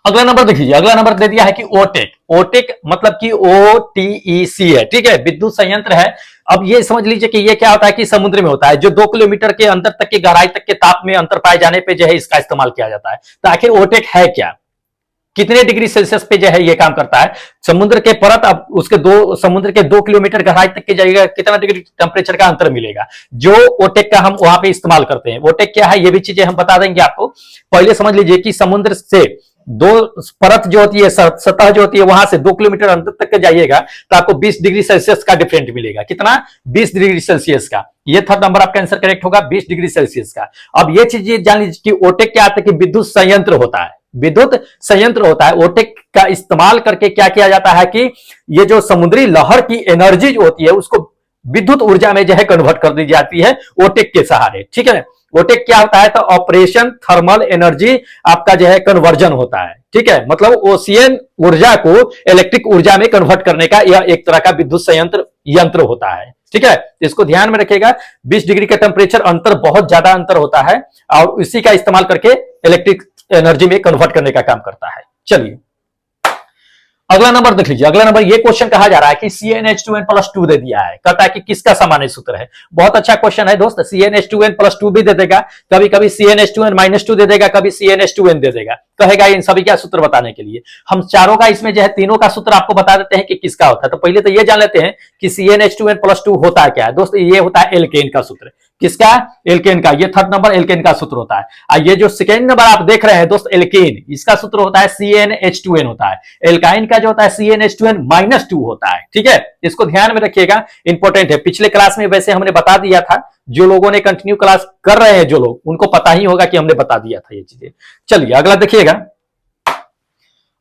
अगला नंबर देखिए, अगला नंबर दे दिया है कि ओटेक। ओटेक मतलब कि OTEC है, ठीक है, विद्युत संयंत्र है। अब ये समझ लीजिए कि ये क्या होता है कि समुद्र में होता है, जो 2 किलोमीटर के अंदर तक की गहराई तक के ताप में अंतर पाए जाने पे जो है इसका इस्तेमाल किया जाता है। तो आखिर ओटेक है क्या, कितने डिग्री सेल्सियस पे जो है ये काम करता है? समुद्र के परत, अब उसके समुद्र के 2 किलोमीटर गहराई तक के जाएगा, कितना डिग्री टेम्परेचर का अंतर मिलेगा, जो ओटेक का हम वहां पे इस्तेमाल करते हैं। ओटेक क्या है ये भी चीजें हम बता देंगे आपको। पहले समझ लीजिए कि समुद्र से 2 परत जो होती है, सतह जो होती है, वहां से 2 किलोमीटर अंदर तक के जाइएगा तो आपको 20 डिग्री सेल्सियस का डिफरेंट मिलेगा। कितना? 20 डिग्री सेल्सियस का। ये थर्ड नंबर आपका आंसर करेक्ट होगा, 20 डिग्री सेल्सियस का। अब ये चीज जान लीजिए कि ओटेक क्या आता है कि विद्युत संयंत्र होता है, विद्युत संयंत्र होता है। ओटेक का इस्तेमाल करके क्या किया जाता है कि ये जो समुद्री लहर की एनर्जी जो होती है उसको विद्युत ऊर्जा में जो है कन्वर्ट कर दी जाती है ओटेक के सहारे। ठीक है, ओटेक क्या होता है? तो ऑपरेशन थर्मल एनर्जी आपका जो है कन्वर्जन होता है। ठीक है, मतलब ओशियन ऊर्जा को इलेक्ट्रिक ऊर्जा में कन्वर्ट करने का यह एक तरह का विद्युत संयंत्र यंत्र होता है। ठीक है, इसको ध्यान में रखिएगा। 20 डिग्री का टेम्परेचर अंतर, बहुत ज्यादा अंतर होता है, और इसी का इस्तेमाल करके इलेक्ट्रिक एनर्जी में कन्वर्ट करने का काम करता है। चलिए अगला नंबर देख लीजिए। अगला नंबर, ये क्वेश्चन कहा जा रहा है कि CnH2n+2 दे दिया है, कहता है कि किसका सामान्य सूत्र है। बहुत अच्छा क्वेश्चन है दोस्त। CnH2n+2 भी दे देगा, कभी कभी CnH2n-2 दे देगा, कभी CnH2n दे देगा, कहेगा इन सभी का सूत्र बताने के लिए। हम चारों का इसमें जो है तीनों का सूत्र आपको बता देते हैं कि किसका होता है। तो पहले तो ये जान लेते हैं कि CnH2n+2 होता क्या है दोस्त। ये होता है एल्केन का सूत्र। किसका? एल्केन का। ये थर्ड नंबर एल्केन का सूत्र होता है। और ये जो सेकेंड नंबर आप देख रहे हैं दोस्त एल्केन, इसका सूत्र होता है CnH2n होता है। एल्काइन का जो होता है CnH2n-2 होता है। ठीक है, इसको ध्यान में रखिएगा, इंपॉर्टेंट है। पिछले क्लास में वैसे हमने बता दिया था, जो लोगों ने कंटिन्यू क्लास कर रहे हैं जो लोग, उनको पता ही होगा कि हमने बता दिया था ये चीजें। चलिए अगला देखिएगा।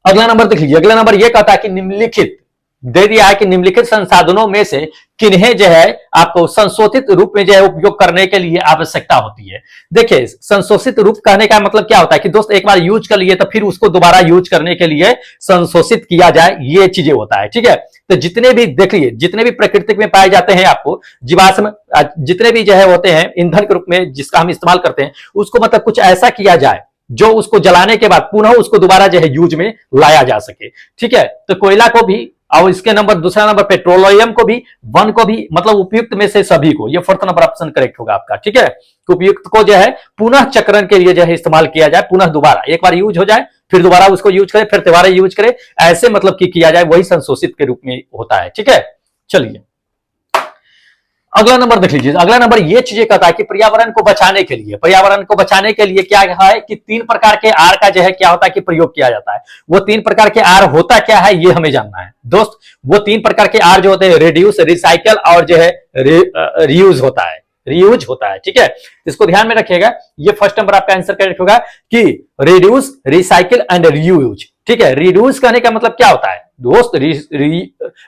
अगला नंबर देख लीजिए। अगला नंबर ये कहता है कि निम्नलिखित दे दिया है कि निम्नलिखित संसाधनों में से किन्हें जो है आपको संशोधित रूप में जो है उपयोग करने के लिए आवश्यकता होती है। देखिए, संशोधित रूप कहने का मतलब क्या होता है कि दोस्त एक बार यूज कर लिए तो फिर उसको दोबारा यूज करने के लिए संशोधित किया जाए, ये चीजें होता है। ठीक है, तो जितने भी देखिए, जितने भी प्रकृति में पाए जाते हैं आपको जीवाश्म, जितने भी जो है होते हैं ईंधन के रूप में जिसका हम इस्तेमाल करते हैं, उसको मतलब कुछ ऐसा किया जाए जो उसको जलाने के बाद पुनः उसको दोबारा जो है यूज में लाया जा सके। ठीक है, तो कोयला को भी, और इसके नंबर दूसरा नंबर पेट्रोलियम को भी, वन को भी, मतलब उपयुक्त में से सभी को। ये फोर्थ नंबर ऑप्शन करेक्ट होगा आपका। ठीक है, उपयुक्त को जो है पुनः चक्रण के लिए जो है इस्तेमाल किया जाए, पुनः दोबारा एक बार यूज हो जाए फिर दोबारा उसको यूज करे, फिर दोबारा यूज करे, ऐसे मतलब कि किया जाए, वही संशोधित के रूप में होता है। ठीक है, चलिए अगला नंबर देख लीजिए। अगला नंबर ये चीजें कहता है कि पर्यावरण को बचाने के लिए, पर्यावरण को बचाने के लिए क्या है कि 3 प्रकार के आर का जो है क्या होता है कि प्रयोग किया जाता है। वो 3 प्रकार के आर होता क्या है ये हमें जानना है दोस्त। वो 3 प्रकार के आर जो होते हैं रिड्यूस, रिसाइकल और जो है रीयूज होता है, रीयूज होता है। ठीक है, इसको ध्यान में रखिएगा। ये फर्स्ट नंबर आपका आंसर करेक्ट होगा कि रिड्यूस, रिसाइकिल एंड रीयूज। ठीक है, रिड्यूस करने का मतलब क्या होता है दोस्त?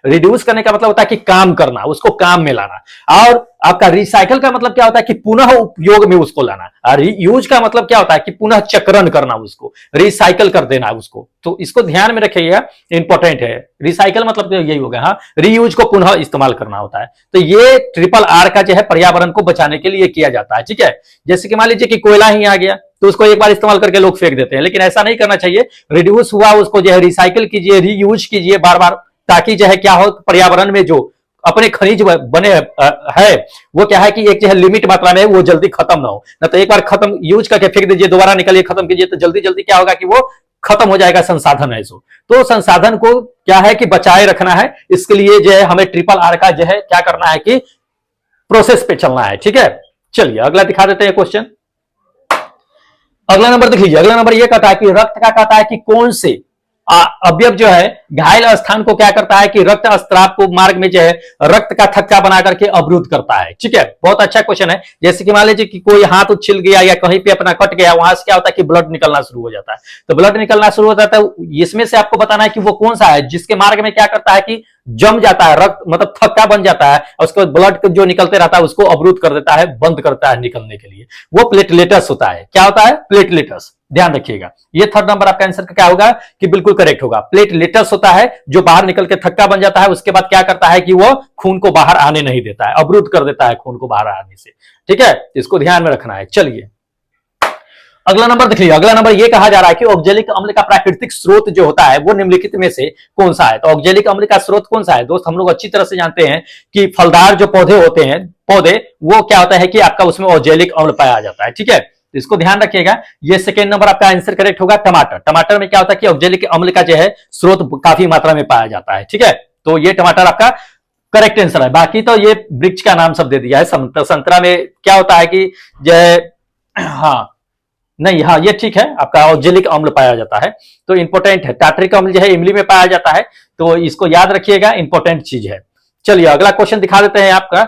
रिड्यूस करने का मतलब होता है कि काम करना, उसको काम में लाना। और आपका रिसाइकल का मतलब क्या होता है कि पुनः उपयोग में उसको लाना। और रीयूज का मतलब क्या होता है कि पुनः चक्रण करना, उसको रिसाइकल कर देना उसको। तो इसको ध्यान में रखिएगा, इंपॉर्टेंट है। रिसाइकल मतलब तो यही होगा, हाँ, रीयूज को पुनः इस्तेमाल करना होता है। तो ये ट्रिपल आर का जो है पर्यावरण को बचाने के लिए किया जाता है। ठीक है, जैसे कि मान लीजिए कि कोयला ही आ गया तो उसको एक बार इस्तेमाल करके लोग फेंक देते हैं, लेकिन ऐसा नहीं करना चाहिए। रिड्यूस हुआ उसको जो है रिसाइकिल कीजिए, रीयूज कीजिए बार बार, ताकि जो है क्या हो, पर्यावरण में जो अपने खनिज बने है वो क्या है कि एक जो है लिमिट मात्रा में वो जल्दी खत्म ना हो। ना तो एक बार खत्म यूज करके फेंक दीजिए, दोबारा निकालिए खत्म कीजिए, तो जल्दी जल्दी क्या होगा कि वो खत्म हो जाएगा संसाधन है सो। तो संसाधन को क्या है कि बचाए रखना है, इसके लिए जो है हमें ट्रिपल आर का जो है क्या करना है कि प्रोसेस पे चलना है। ठीक है, चलिए अगला दिखा देते हैं क्वेश्चन। अगला नंबर देख लीजिए। अगला नंबर यह कहता है कि रक्त का कहता है कि कौन से अवयव जो है घायल स्थान को क्या करता है कि रक्त स्त्राव को मार्ग में जो है रक्त का थक्का बना करके अवरुद्ध करता है। ठीक है, बहुत अच्छा क्वेश्चन है। जैसे कि मान लीजिए कि कोई हाथ उछिल गया या कहीं पे अपना कट गया, वहां से क्या होता है कि ब्लड निकलना शुरू हो जाता है। तो ब्लड निकलना शुरू हो जाता है, इसमें से आपको बताना है कि वो कौन सा है जिसके मार्ग में क्या करता है कि जम जाता है, रक्त मतलब थक्का बन जाता है, और उसके बाद ब्लड जो निकलते रहता है उसको अवरुद्ध कर देता है, बंद करता है निकलने के लिए। वो प्लेटलेटस होता है। क्या होता है? प्लेटलेटस। ध्यान रखिएगा, ये थर्ड नंबर आपका आंसर क्या होगा कि बिल्कुल करेक्ट होगा। प्लेटलेटस होता है जो बाहर निकल के थक्का बन जाता है, उसके बाद क्या करता है कि वो खून को बाहर आने नहीं देता है, अवरुद्ध कर देता है खून को बाहर आने से। ठीक है, इसको ध्यान में रखना है। चलिए अगला नंबर देख लीजिए। अगला नंबर ये कहा जा रहा है कि ऑक्जेलिक अम्ल का प्राकृतिक स्रोत जो होता है वो निम्नलिखित में से कौन सा है। तो ऑक्जेलिक अम्ल का स्रोत कौन सा है दोस्त? हम लोग अच्छी तरह से जानते हैं कि फलदार जो पौधे होते हैं, पौधे, वो क्या होता है कि आपका उसमें ऑक्जेलिक अम्ल पाया जाता है। ठीक है, तो इसको ध्यान रखिएगा। ये सेकेंड नंबर आपका आंसर करेक्ट होगा। टमाटर, टमाटर में क्या होता है कि ऑक्जेलिक अम्ल का जो है स्रोत काफी मात्रा में पाया जाता है। ठीक है, तो ये टमाटर आपका करेक्ट आंसर है। बाकी तो ये वृक्ष का नाम सब दे दिया है। संतरा में क्या होता है कि जो हाँ नहीं, हाँ ये ठीक है, आपका ऑक्जेलिक अम्ल पाया जाता है, तो इंपॉर्टेंट है। टार्टरिक अम्ल जो है इमली में पाया जाता है, तो इसको याद रखिएगा, इंपॉर्टेंट चीज है। चलिए अगला क्वेश्चन दिखा देते हैं आपका।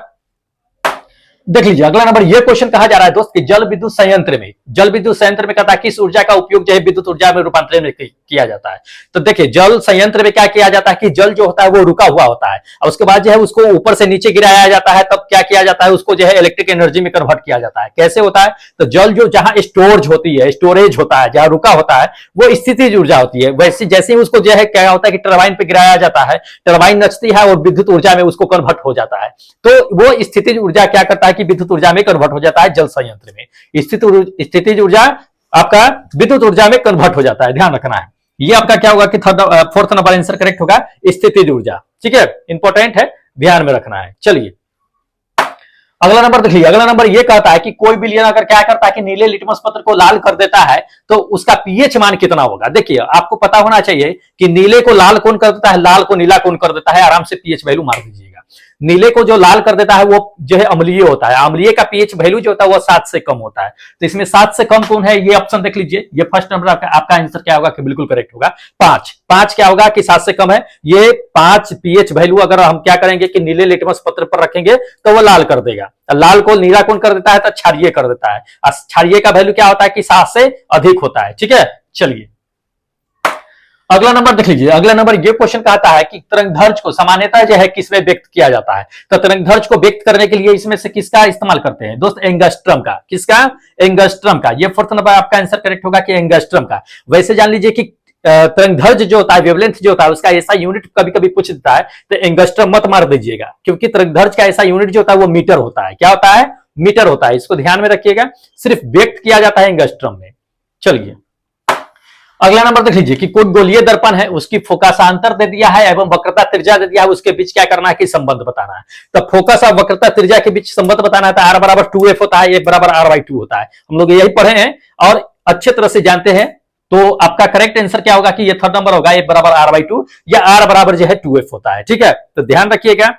देख लीजिए अगला नंबर, ये क्वेश्चन कहा जा रहा है दोस्त कि जल विद्युत संयंत्र में, जल विद्युत संयंत्र में कहता है किस ऊर्जा का उपयोग जो है विद्युत ऊर्जा में रूपांतरण में किया जाता है। तो देखिए जल संयंत्र में क्या किया जाता है कि जल जो होता है वो रुका हुआ होता है, और उसके बाद जो है उसको ऊपर से नीचे गिराया जाता है, तब क्या किया जाता है उसको जो है इलेक्ट्रिक एनर्जी में कन्वर्ट किया जाता है। कैसे होता है? तो जल जो जहां स्टोरेज होती है, स्टोरेज होता है, जहां रुका होता है, वो स्थितिज ऊर्जा होती है। वैसे जैसे ही उसको जो है क्या होता है कि टरबाइन पे गिराया जाता है, टरबाइन नचती है और विद्युत ऊर्जा में उसको कन्वर्ट हो जाता है। तो वो स्थितिज ऊर्जा क्या करता है कि विद्युत ऊर्जा में कन्वर्ट हो जाता है जल संयंत्र में। स्थितिज ऊर्जा आपका विद्युत ऊर्जा में कन्वर्ट हो जाता है, ध्यान रखना है। ये आपका क्या होगा कि फोर्थ नंबर आंसर करेक्ट होगा, स्थितिज ऊर्जा। ठीक है, इंपॉर्टेंट है, ध्यान में रखना है। चलिए अगला नंबर देखिए। अगला नंबर ये कहता है कि कोई विलयन अगर क्या करता है कि नीले लिटमस पत्र को लाल कर देता है तो उसका पीएच मान कितना होगा। देखिए आपको पता होना चाहिए कि नीले को लाल कौन कर देता है, लाल को नीला कौन कर देता है। आराम से पीएच वैल्यू मार दीजिएगा। नीले को जो लाल कर देता है वो जो है अम्लीय होता है, अम्लीय का पीएच वैल्यू जो होता है वो 7 से कम होता है। तो इसमें 7 से कम कौन है, ये ऑप्शन देख लीजिए। ये फर्स्ट नंबर आपका आंसर क्या होगा कि बिल्कुल करेक्ट होगा 5। 5 क्या होगा कि 7 से कम है। ये 5 पीएच वैल्यू अगर हम क्या करेंगे कि नीले लिटमस पत्र पर रखेंगे तो वो लाल कर देगा। लाल को नीला कौन कर देता है तो क्षारीय कर देता है, और क्षारीय का वैल्यू क्या होता है कि 7 से अधिक होता है। ठीक है, चलिए अगला नंबर देख लीजिए। अगला नंबर ये क्वेश्चन कहता है कि तरंगधर्ज को सामान्यतः जो है किसमें व्यक्त किया जाता है। तो तरंगधर्ज को व्यक्त करने के लिए इसमें से किसका इस्तेमाल करते हैं दोस्त? एंगस्ट्रम का। किसका? एंगस्ट्रम का। ये फोर्थ नंबर आपका आंसर करेक्ट होगा कि एंगस्ट्रम का। वैसे जान लीजिए कि तरंगधर्ज जो होता है, वेवलेंथ जो होता है, उसका ऐसा यूनिट कभी कभी पूछ देता है तो एंगस्ट्रम मत मार दीजिएगा, क्योंकि तरंगधर्ज का ऐसा यूनिट जो होता है वो मीटर होता है। क्या होता है? मीटर होता है। इसको ध्यान में रखिएगा, सिर्फ व्यक्त किया जाता है एंगस्ट्रम में। चलिए अगला नंबर देख लीजिए कि कोई गोलीय दर्पण है, उसकी फोकसांतर दे दिया है एवं वक्रता त्रिज्या दे दिया है, उसके बीच क्या करना है कि संबंध बताना है। तो फोकस और वक्रता त्रिज्या के बीच संबंध बताना है तो R बराबर 2F होता है, F बराबर R/2 होता है। हम लोग यही पढ़े हैं और अच्छे तरह से जानते हैं। तो आपका करेक्ट आंसर क्या होगा कि ये थर्ड नंबर होगा, F बराबर R/2 या R बराबर जो है 2F होता है। ठीक है, तो ध्यान रखिएगा।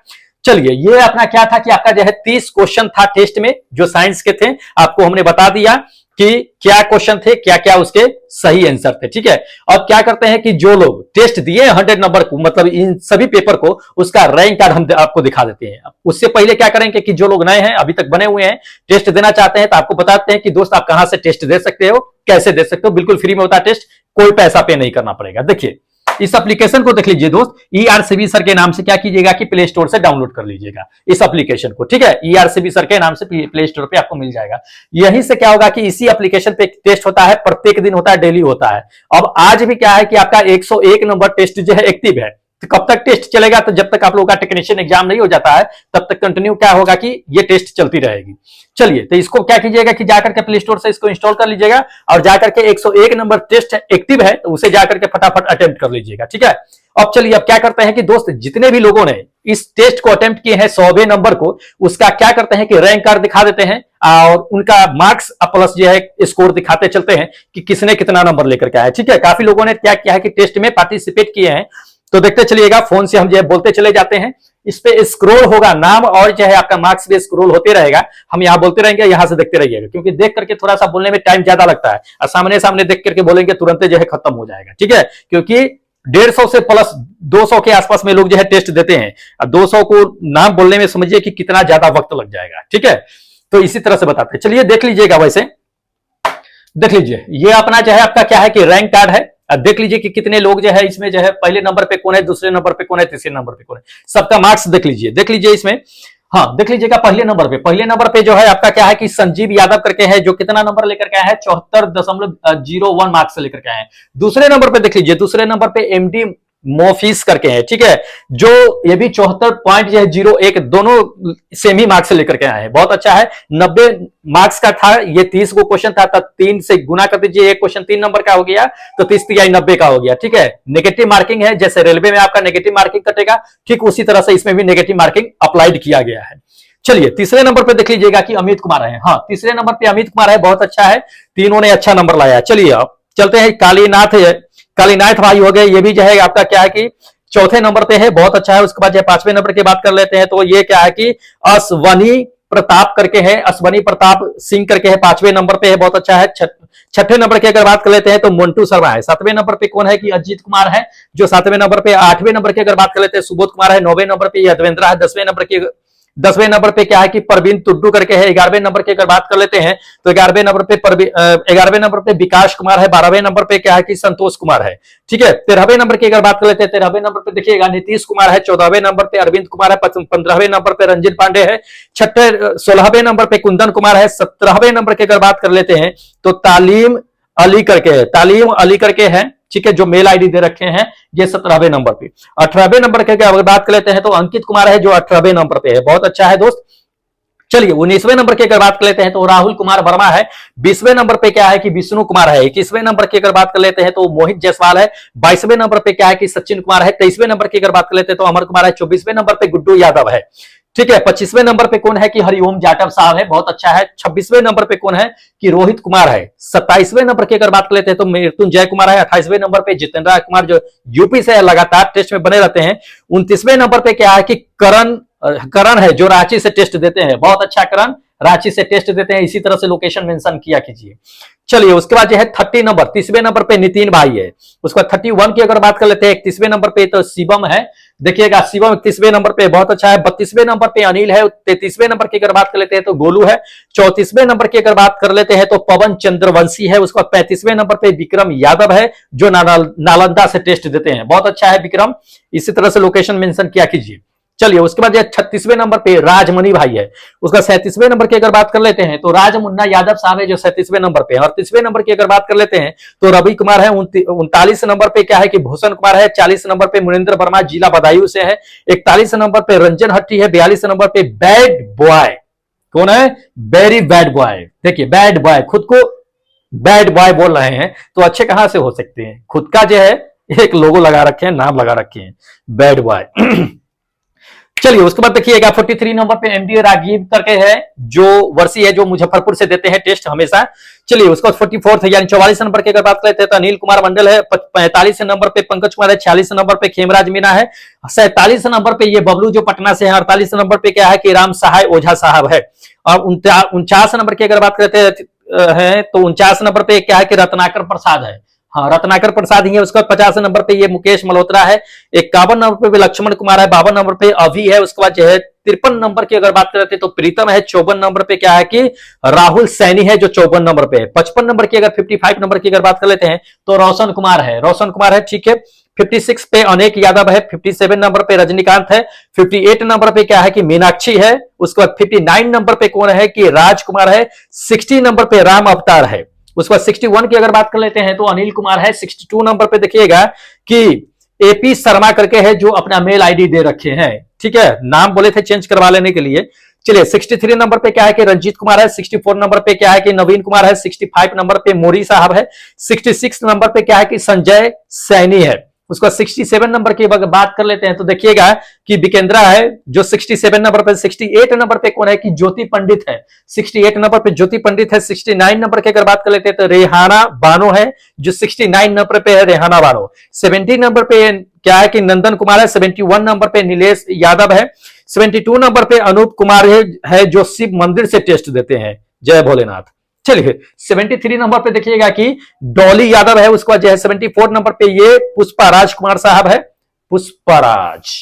चलिए ये अपना क्या था कि आपका जो है 30 क्वेश्चन था टेस्ट में जो साइंस के थे, आपको हमने बता दिया कि क्या क्वेश्चन थे, क्या क्या उसके सही आंसर थे। ठीक है, अब क्या करते हैं कि जो लोग टेस्ट दिए 100 नंबर को, मतलब इन सभी पेपर को, उसका रैंक कार्ड हम आपको दिखा देते हैं। उससे पहले क्या करेंगे कि जो लोग नए हैं, अभी तक बने हुए हैं, टेस्ट देना चाहते हैं, तो आपको बताते हैं कि दोस्त आप कहां से टेस्ट दे सकते हो, कैसे दे सकते हो। बिल्कुल फ्री में होता है टेस्ट, कोई पैसा पे नहीं करना पड़ेगा। देखिए इस एप्लीकेशन को देख लीजिए दोस्त, ERCB सर के नाम से क्या कीजिएगा कि प्ले स्टोर से डाउनलोड कर लीजिएगा इस एप्लीकेशन को। ठीक है, ERCB सर के नाम से प्ले स्टोर पे आपको मिल जाएगा। यहीं से क्या होगा कि इसी एप्लीकेशन पे टेस्ट होता है, प्रत्येक दिन होता है, डेली होता है। अब आज भी क्या है कि आपका 101 नंबर टेस्ट जो है एक्टिव है। तो कब तक टेस्ट चलेगा? तो जब तक आप लोगों का टेक्नीशियन एग्जाम नहीं हो जाता है तब तक कंटिन्यू क्या होगा कि ये टेस्ट चलती रहेगी। चलिए तो इसको क्या कीजिएगा कि जाकर के प्ले स्टोर से इसको इंस्टॉल कर लीजिएगा और जाकर के 101 नंबर टेस्ट एक्टिव है तो उसे जाकर के फटाफट अटेम्प्ट कर लीजिएगा। ठीक है, अब चलिए अब क्या करते हैं कि दोस्त जितने भी लोगों ने इस टेस्ट को अटेम्प्ट किए हैं 100वें नंबर को, उसका क्या करते हैं कि रैंक कार्ड दिखा देते हैं और उनका मार्क्स प्लस जो है स्कोर दिखाते चलते हैं कि किसने कितना नंबर लेकर के आया। ठीक है, काफी लोगों ने क्या किया है कि टेस्ट में पार्टिसिपेट किए हैं, तो देखते चलिएगा। फोन से हम जो है बोलते चले जाते हैं, इस पे स्क्रॉल होगा नाम और जो है आपका मार्क्स भी स्क्रॉल होते रहेगा। हम यहाँ बोलते रहेंगे, यहाँ से देखते रहिएगा, क्योंकि देख करके थोड़ा सा बोलने में टाइम ज्यादा लगता है और सामने सामने देख करके बोलेंगे तुरंत जो है खत्म हो जाएगा। ठीक है, क्योंकि 150 से प्लस 200 के आसपास में लोग जो है टेस्ट देते हैं। 200 को नाम बोलने में समझिए कि कितना ज्यादा वक्त लग जाएगा, ठीक है। तो इसी तरह से बताते हैं, चलिए देख लीजिएगा। वैसे देख लीजिए, ये अपना जो है आपका क्या है कि रैंक कार्ड है। अब देख लीजिए कि कितने लोग जो है इसमें जो है पहले नंबर पे कौन है, दूसरे नंबर पे कौन है, तीसरे नंबर पे कौन है, सबका मार्क्स देख लीजिए इसमें। हाँ देख लीजिएगा, पहले नंबर पे जो है आपका क्या है कि संजीव यादव करके है, जो कितना नंबर लेकर के आया है, 74.01 मार्क्स से लेकर के आए हैं। दूसरे नंबर पे देख लीजिए, दूसरे नंबर पे एमडी मोफिस करके है, ठीक है, जो ये भी 74.01 दोनों सेम ही मार्क्स से लेकर के आए हैं। बहुत अच्छा है। 90 मार्क्स का था, ये 30 को क्वेश्चन था, तब 3 से गुना कर दीजिए, एक क्वेश्चन 3 नंबर का हो गया, तो 30 3 90 का हो गया, ठीक है। नेगेटिव मार्किंग है, जैसे रेलवे में आपका नेगेटिव मार्किंग कटेगा, ठीक उसी तरह से इसमें भी नेगेटिव मार्किंग अप्लाइड किया गया है। चलिए तीसरे नंबर पे देख लीजिएगा कि अमित कुमार है। हाँ तीसरे नंबर पे अमित कुमार है, बहुत अच्छा है, तीनों ने अच्छा नंबर लाया। चलिए अब चलते हैं, कालीनाथ भाई हो गए, ये भी जो है आपका क्या है कि चौथे नंबर पे है, बहुत अच्छा है। उसके बाद जो 5वें नंबर की बात कर लेते हैं, तो ये क्या है कि अश्वनी प्रताप करके है, अश्वनी प्रताप सिंह करके है, 5वें नंबर पे है, बहुत अच्छा है। छठे नंबर की अगर बात कर लेते हैं तो मंटू शर्मा है। 7वें नंबर पे कौन है कि अजीत कुमार है, जो 7वें नंबर पे। 8वें नंबर की अगर बात कर लेते हैं सुबोध कुमार है। 9वें नंबर पे यदवेंद्र है। 10वें नंबर पे क्या है कि परवीन टुड्डू करके है। 11वें नंबर की अगर बात कर लेते हैं तो 11वें नंबर पे विकास कुमार है। 12वें नंबर पे क्या है कि संतोष कुमार है, ठीक है। 13वें नंबर की अगर बात कर लेते हैं, 13वें नंबर पे देखिएगा नीतीश कुमार है। 14वें नंबर पे अरविंद कुमार है। 15वें नंबर पे रंजित पांडे है। 16वें नंबर पे कुंदन कुमार है। 17वें नंबर की अगर बात कर लेते हैं तो तालीम अली करके है, ठीक है, जो मेल आईडी दे रखे हैं, ये 17वें नंबर पे। 18वें नंबर की अगर बात कर लेते हैं तो अंकित कुमार है, जो 18वें नंबर पे है, बहुत अच्छा है दोस्त। चलिए 19वें नंबर की अगर बात कर लेते हैं तो राहुल कुमार वर्मा है। 20वें नंबर पे क्या है कि विष्णु कुमार है। 21वें नंबर की अगर बात कर लेते हैं तो मोहित जायसवाल है। 22वें नंबर पे क्या है कि सचिन कुमार है। 23वें नंबर की अगर बात कर लेते हैं तो अमर कुमार है। 24वें नंबर पे गुड्डू यादव है, ठीक है। 25वें नंबर पे कौन है कि हरिओम जाटव साहब है, बहुत अच्छा है। 26वें नंबर पे कौन है कि रोहित कुमार है। 27वें नंबर की अगर बात कर लेते हैं तो मृत्युंजय कुमार है। 28वें नंबर पे जितेंद्र कुमार, जो यूपी से लगातार टेस्ट में बने रहते हैं। 29वें नंबर पे क्या है कि करण है, जो रांची से टेस्ट देते हैं, बहुत अच्छा करण रांची से टेस्ट देते हैं। इसी तरह से लोकेशन मेंशन किया कीजिए। चलिए उसके बाद जो है 30 नंबर, 30वें नंबर पे नितिन भाई है। उसके बाद 31 की अगर बात कर लेते हैं, 31वें नंबर पे तो शिवम है, देखिएगा शिवम 31वें नंबर पे, बहुत अच्छा है। 32वें नंबर पे अनिल है। 33वें नंबर की अगर बात कर लेते हैं तो गोलू है। 34वें नंबर की अगर बात कर लेते हैं तो पवन चंद्रवंशी है। उसके बाद 35वें नंबर पे विक्रम यादव है, जो नालंदा से टेस्ट देते हैं, बहुत अच्छा है विक्रम। इसी तरह से लोकेशन मेंशन किया कीजिए। चलिए उसके बाद 36वें नंबर पे राजमणि भाई है। उसका 37वें नंबर की अगर बात कर लेते हैं तो राज मुन्ना यादव साहब है, जो 37वें नंबर पे है। 38वें नंबर की अगर बात कर लेते हैं तो रवि कुमार है। 39 नंबर पे क्या है कि भूषण कुमार है। 40 नंबर पे मुरेंद्र वर्मा, जिला बदायूं से है। 41 नंबर पे रंजन हट्टी है। 42 नंबर पे बैड बॉय, कौन है, वेरी बैड बॉय। देखिए बैड बॉय, खुद को बैड बॉय बोल रहे हैं तो अच्छे कहां से हो सकते हैं, खुद का जो है एक लोगो लगा रखे हैं, नाम लगा रखे हैं, बैड बॉय। चलिए उसके बाद देखिएगा 43 नंबर पे एमडी राजीव करके है, जो वर्षी है, जो मुजफ्फरपुर से देते हैं टेस्ट हमेशा। चलिए उसके बाद 44 यानी 44 नंबर की अगर बात करते हैं तो अनिल कुमार मंडल है। 45 नंबर पे पंकज कुमार है। 46 नंबर पे खेमराज मीना है। 47 नंबर पे ये बबलू जो पटना से है। 48 नंबर पे क्या है कि राम सहाय ओझा साहब है। और 49 नंबर की अगर बात करते हैं तो 49 नंबर पे क्या है कि रत्नाकर प्रसाद है। हाँ रत्नाकर प्रसाद ही है। उसका 50 नंबर पे ये मुकेश मल्होत्रा है। 51 नंबर पे लक्ष्मण कुमार है। 52 नंबर पे अभी है। उसके बाद जो है 53 नंबर की अगर बात करते हैं तो प्रीतम है। 54 नंबर पे क्या है कि राहुल सैनी है, जो 54 नंबर पे है। 55 नंबर की अगर 55 नंबर की अगर बात कर लेते हैं तो रोशन कुमार है, ठीक है। 56 पे अनेक यादव है। 57 नंबर पे रजनीकांत है। 58 नंबर पे क्या है कि मीनाक्षी है। उसके बाद 59 नंबर पे कौन है कि राजकुमार है। 60 नंबर पे राम अवतार है। उसके बाद 61 की अगर बात कर लेते हैं तो अनिल कुमार है। 62 नंबर पे देखिएगा कि एपी शर्मा करके है, जो अपना मेल आईडी दे रखे हैं, ठीक है, नाम बोले थे चेंज करवा लेने के लिए। चलिए 63 नंबर पे क्या है कि रंजीत कुमार है। 64 नंबर पे क्या है कि नवीन कुमार है। 65 नंबर पे मोरी साहब है। 66 नंबर पे क्या है कि संजय सैनी है। उसका 67 नंबर की बात कर लेते हैं तो देखिएगा कि विकेंद्रा है, जो 67 नंबर पे। 68 नंबर पे कौन है कि ज्योति पंडित है। 68 नंबर पे ज्योति पंडित है। 69 नंबर की अगर बात कर लेते हैं तो रेहाना बानो है, जो 69 नंबर पे है, रेहाना बानो। 70 नंबर पे क्या है कि नंदन कुमार है। 71 नंबर पे नीलेश यादव है। 72 नंबर पे अनूप कुमार है, जो शिव मंदिर से टेस्ट देते हैं। जय भोलेनाथ। चलिए 73 नंबर पे देखिएगा कि डॉली यादव है, उसके बाद जो है 74 नंबर पे ये पुष्पा राजकुमार साहब है, पुष्पराज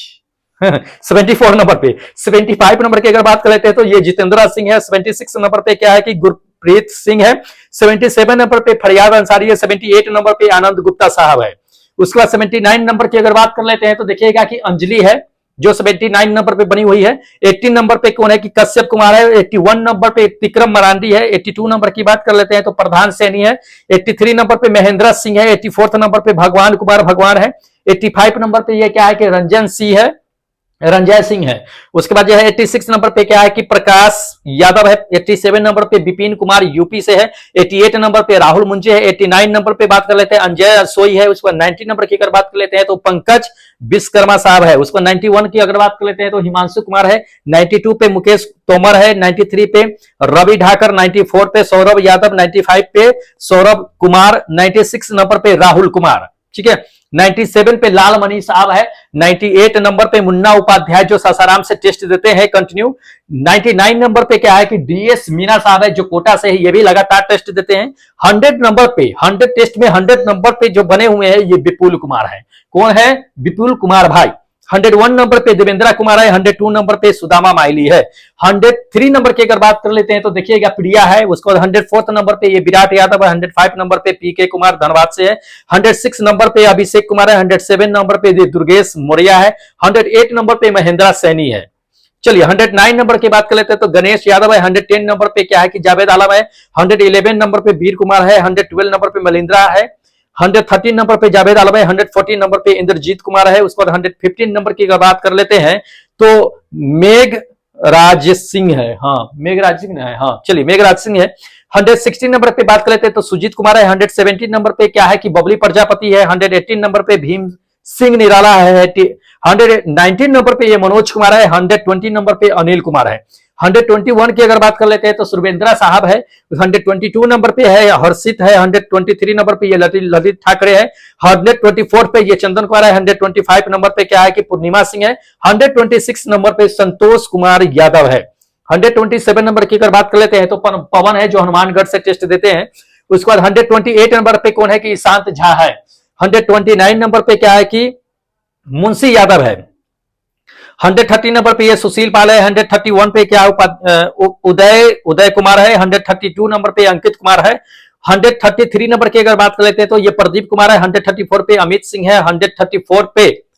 74 नंबर पे। 75 नंबर की अगर बात कर लेते हैं तो ये जितेंद्र सिंह है। 76 नंबर पे क्या है कि गुरप्रीत सिंह है। 77 नंबर पे फरियाद अंसारी है। 78 नंबर पे आनंद गुप्ता साहब है। उसके बाद 79 नंबर की अगर बात कर लेते हैं तो देखिएगा कि अंजलि है जो 79 नंबर पे बनी हुई है। 80 नंबर पे कौन है कि कश्यप कुमार है। 81 नंबर पे तिक्रम मरांडी है। 82 नंबर की बात कर लेते हैं तो प्रधान सैनी है। 83 नंबर पे महेंद्र सिंह है। 84 नंबर पे भगवान कुमार भगवान है। 85 नंबर पे ये क्या है कि रंजन सिंह है, रंजय सिंह है। उसके बाद जो है 86 नंबर पे क्या है कि प्रकाश यादव है। 87 नंबर पे विपिन कुमार यूपी से है। 88 नंबर पे राहुल मुंजे है। 89 नंबर पे बात कर लेते हैं अंजय सोई है। उसके बाद 90 नंबर की अगर बात कर लेते हैं तो पंकज विश्वकर्मा साहब है। उसको 91 की अगर बात कर लेते हैं तो हिमांशु कुमार है। 92 पे मुकेश तोमर है। 93 पे रवि ढाकर। 94 पे सौरभ यादव। 95 पे सौरभ कुमार। 96 नंबर पे राहुल कुमार, ठीक है। 97 पे लाल मनी साहब है। 98 नंबर पे मुन्ना उपाध्याय जो सासाराम से टेस्ट देते हैं कंटिन्यू। 99 नंबर पे क्या है कि डीएस मीना साहब है जो कोटा से है, ये भी लगातार टेस्ट देते हैं। 100 नंबर पे 100 टेस्ट में 100 नंबर पे जो बने हुए हैं ये विपुल कुमार है। कौन है? विपुल कुमार भाई। 101 नंबर पे देवेंद्र कुमार है। 102 नंबर पे सुदामा माइली है। 103 नंबर की अगर बात कर लेते हैं तो देखिएगा प्रिया है। उसके बाद 104 नंबर पे ये विराट यादव है। 105 नंबर पे पीके कुमार धनबाद से है। 106 नंबर पे अभिषेक कुमार है। 107 नंबर पे दुर्गेश मौर्य है। 108 नंबर पे महेंद्र सैनी है। चलिए 109 नंबर की बात कर लेते हैं तो गणेश यादव है। 110 नंबर पे क्या है कि जावेद आलम है। 111 नंबर पे वीर कुमार है। 112 नंबर पे मलिंद्रा है। 113 नंबर पे जावेद आलम है। 114 नंबर पे इंद्रजीत कुमार है। उसके बाद 115 नंबर की अगर बात कर लेते हैं तो मेघराज सिंह है। हाँ मेघराज सिंह है, हाँ चलिए मेघराज सिंह है। 116 नंबर पे बात कर लेते हैं तो सुजीत कुमार है। 117 नंबर पे क्या है कि बबली प्रजापति है। 118 नंबर पे भीम सिंह निराला है। 119 नंबर पे ये मनोज कुमार है। 120 नंबर पे अनिल कुमार है। 121 की अगर बात कर लेते हैं तो सुरेंद्र साहब है। 122 नंबर पे है हर्षित है। 123 नंबर पे ये ललित ठाकरे है। 124 पे ये चंदन कुमार है। 125 नंबर पे क्या है कि पूर्णिमा सिंह है। 126 नंबर पे संतोष कुमार यादव है। 127 नंबर की अगर बात कर लेते हैं तो पवन है जो हनुमानगढ़ से टेस्ट देते हैं। उसके बाद 128 नंबर पे कौन है कि ईशांत झा है। 129 नंबर पे क्या है कि मुंशी यादव है। 130 नंबर पे ये सुशील पाल है। 131 पे क्या उदय कुमार है। 132 नंबर पे अंकित कुमार है। 133 नंबर की अगर बात कर लेते हैं तो ये प्रदीप कुमार है। 134 पे अमित सिंह है।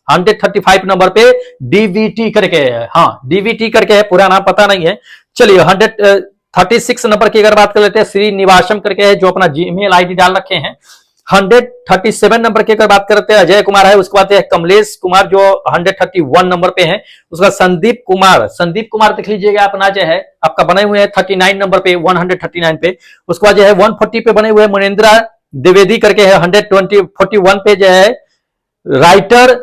135 नंबर पे डीवीटी करके है। हाँ डीवीटी करके है, पूरा नाम पता नहीं है। चलिए 136 नंबर की अगर बात कर लेते हैं श्रीनिवासम करके है जो अपना जीमेल आईडी डाल रखे हैं। 137 नंबर की अगर बात करते हैं अजय कुमार है। उसके बाद कमलेश कुमार जो 131 नंबर पे है। उसका संदीप कुमार देख लीजिएगा अपना जो है आपका बने हुए हैं 39 नंबर पे 139 पे। उसके बाद जो है 140 पे बने हुए मनेन्द्र द्विवेदी करके है। 141 पे जो है राइटर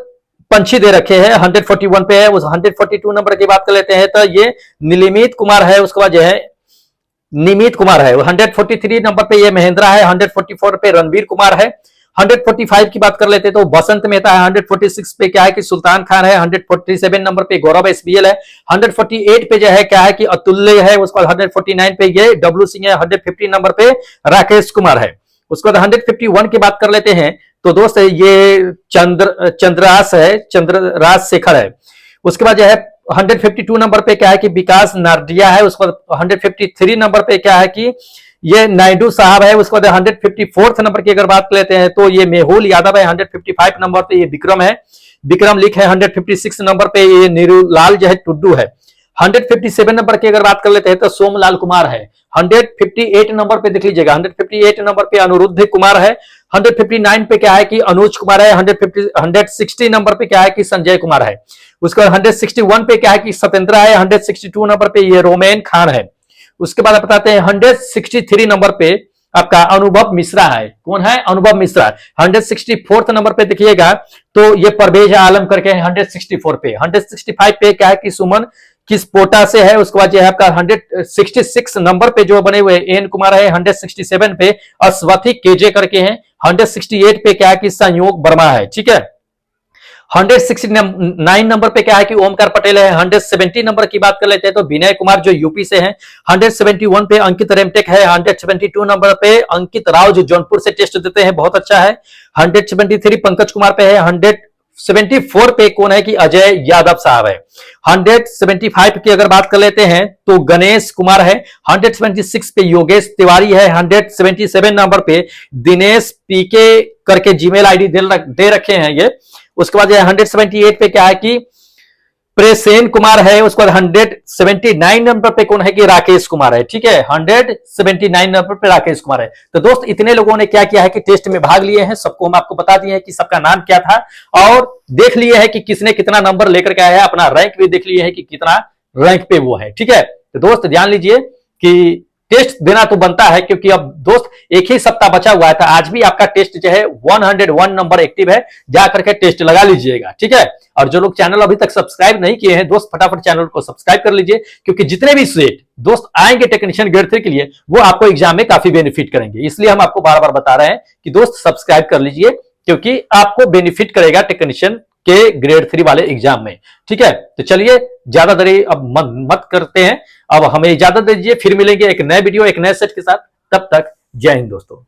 पंछी दे रखे हैं 141 पे है। उस 142 नंबर की बात कर लेते हैं तो ये निलिमित कुमार है। उसके बाद जो है निमित कुमार है। 143 नंबर पे ये महेंद्रा है। 144 पे रणवीर कुमार है। 145 की बात कर लेते हैं तो बसंत मेहता है। 146 पे क्या है कि सुल्तान खान है। 147 नंबर पे गौरव एसबीएल है। 148 पे जो है क्या है कि अतुल्य है। उसके बाद 149 पे ये डब्ल्यू सिंह है। 150 नंबर पे राकेश कुमार है। उसके बाद 151 की बात कर लेते हैं तो दोस्त ये चंद्रराज शेखर है। उसके बाद जो है 152 नंबर पे क्या है कि विकास नारडिया है। उसके बाद 153 नंबर पे क्या है कि ये नायडू साहब है। उसके बाद 154 नंबर की अगर बात कर लेते हैं तो ये मेहुल यादव है। 155 नंबर पे ये विक्रम है, विक्रम लिख है। 156 नंबर पे ये नीरूलाल जो है टुड्डू है। 157 नंबर की अगर बात कर लेते हैं तो सोमलाल कुमार है। 158 नंबर पे देख लीजिएगा 158 नंबर पे अनिरुद्ध कुमार है। 159 पे क्या है कि अनुज कुमार है। 160 नंबर पे क्या है कि संजय कुमार है। उसके बाद 161 पे क्या है कि सत्येंद्र है। 162 नंबर पे ये रोमेन खान है। उसके बाद बताते हैं 163 नंबर पे आपका अनुभव मिश्रा है। कौन है? अनुभव मिश्रा। 164 नंबर पे देखिएगा तो ये परवेज आलम करके है 164 पे। 165 पे क्या है कि सुमन किसपोटा से है। उसके बाद जो है आपका 166 नंबर पे जो बने हुए एन कुमार है। 167 पे अश्वथी केजे करके हैं। 168 पे क्या है कि संयोग वर्मा है। ठीक है। 169 नंबर पे क्या है कि ओमकार पटेल है। 170 नंबर की बात कर लेते हैं तो विनय कुमार जो यूपी से हैं। 171 पे अंकित रेमटेक है। 172 नंबर पे अंकित राव जो जौनपुर से टेस्ट देते हैं, बहुत अच्छा है। 173 पंकज कुमार पे है। 174 पे कौन है कि अजय यादव साहब है। 175 की अगर बात कर लेते हैं तो गणेश कुमार है। 176 पे योगेश तिवारी है। 177 नंबर पे दिनेश पीके करके जीमेल आईडी दे रखे हैं ये। उसके बाद 178 पे क्या है कि प्रेसेन कुमार है। उसके बाद 179 नंबर पे कौन है कि राकेश कुमार है। ठीक है, 179 नंबर पे राकेश कुमार है। तो दोस्त इतने लोगों ने क्या किया है कि टेस्ट में भाग लिए हैं, सबको हम आपको बता दिए हैं कि सबका नाम क्या था और देख लिए है कि किसने कितना नंबर लेकर के आया है, अपना रैंक भी देख लिए है कि कितना रैंक पे वो है। ठीक है, तो दोस्त ध्यान लीजिए कि टेस्ट देना तो बनता है, क्योंकि अब दोस्त एक ही सप्ताह बचा हुआ है। तो आज भी आपका टेस्ट जो है 101 नंबर एक्टिव है, जाकर के टेस्ट लगा लीजिएगा। ठीक है, और जो लोग चैनल अभी तक सब्सक्राइब नहीं किए हैं दोस्त, फटाफट चैनल को सब्सक्राइब कर लीजिए, क्योंकि जितने भी सेट दोस्त आएंगे टेक्नीशियन ग्रेड 3 के लिए वो आपको एग्जाम में काफी बेनिफिट करेंगे। इसलिए हम आपको बार बार बता रहे हैं कि दोस्त सब्सक्राइब कर लीजिए, क्योंकि आपको बेनिफिट करेगा टेक्नीशियन के ग्रेड 3 वाले एग्जाम में। ठीक है, तो चलिए ज्यादा देरी अब मत करते हैं, अब हमें इजाजत दीजिए। फिर मिलेंगे एक नए वीडियो एक नए सेट के साथ। तब तक जय हिंद दोस्तों।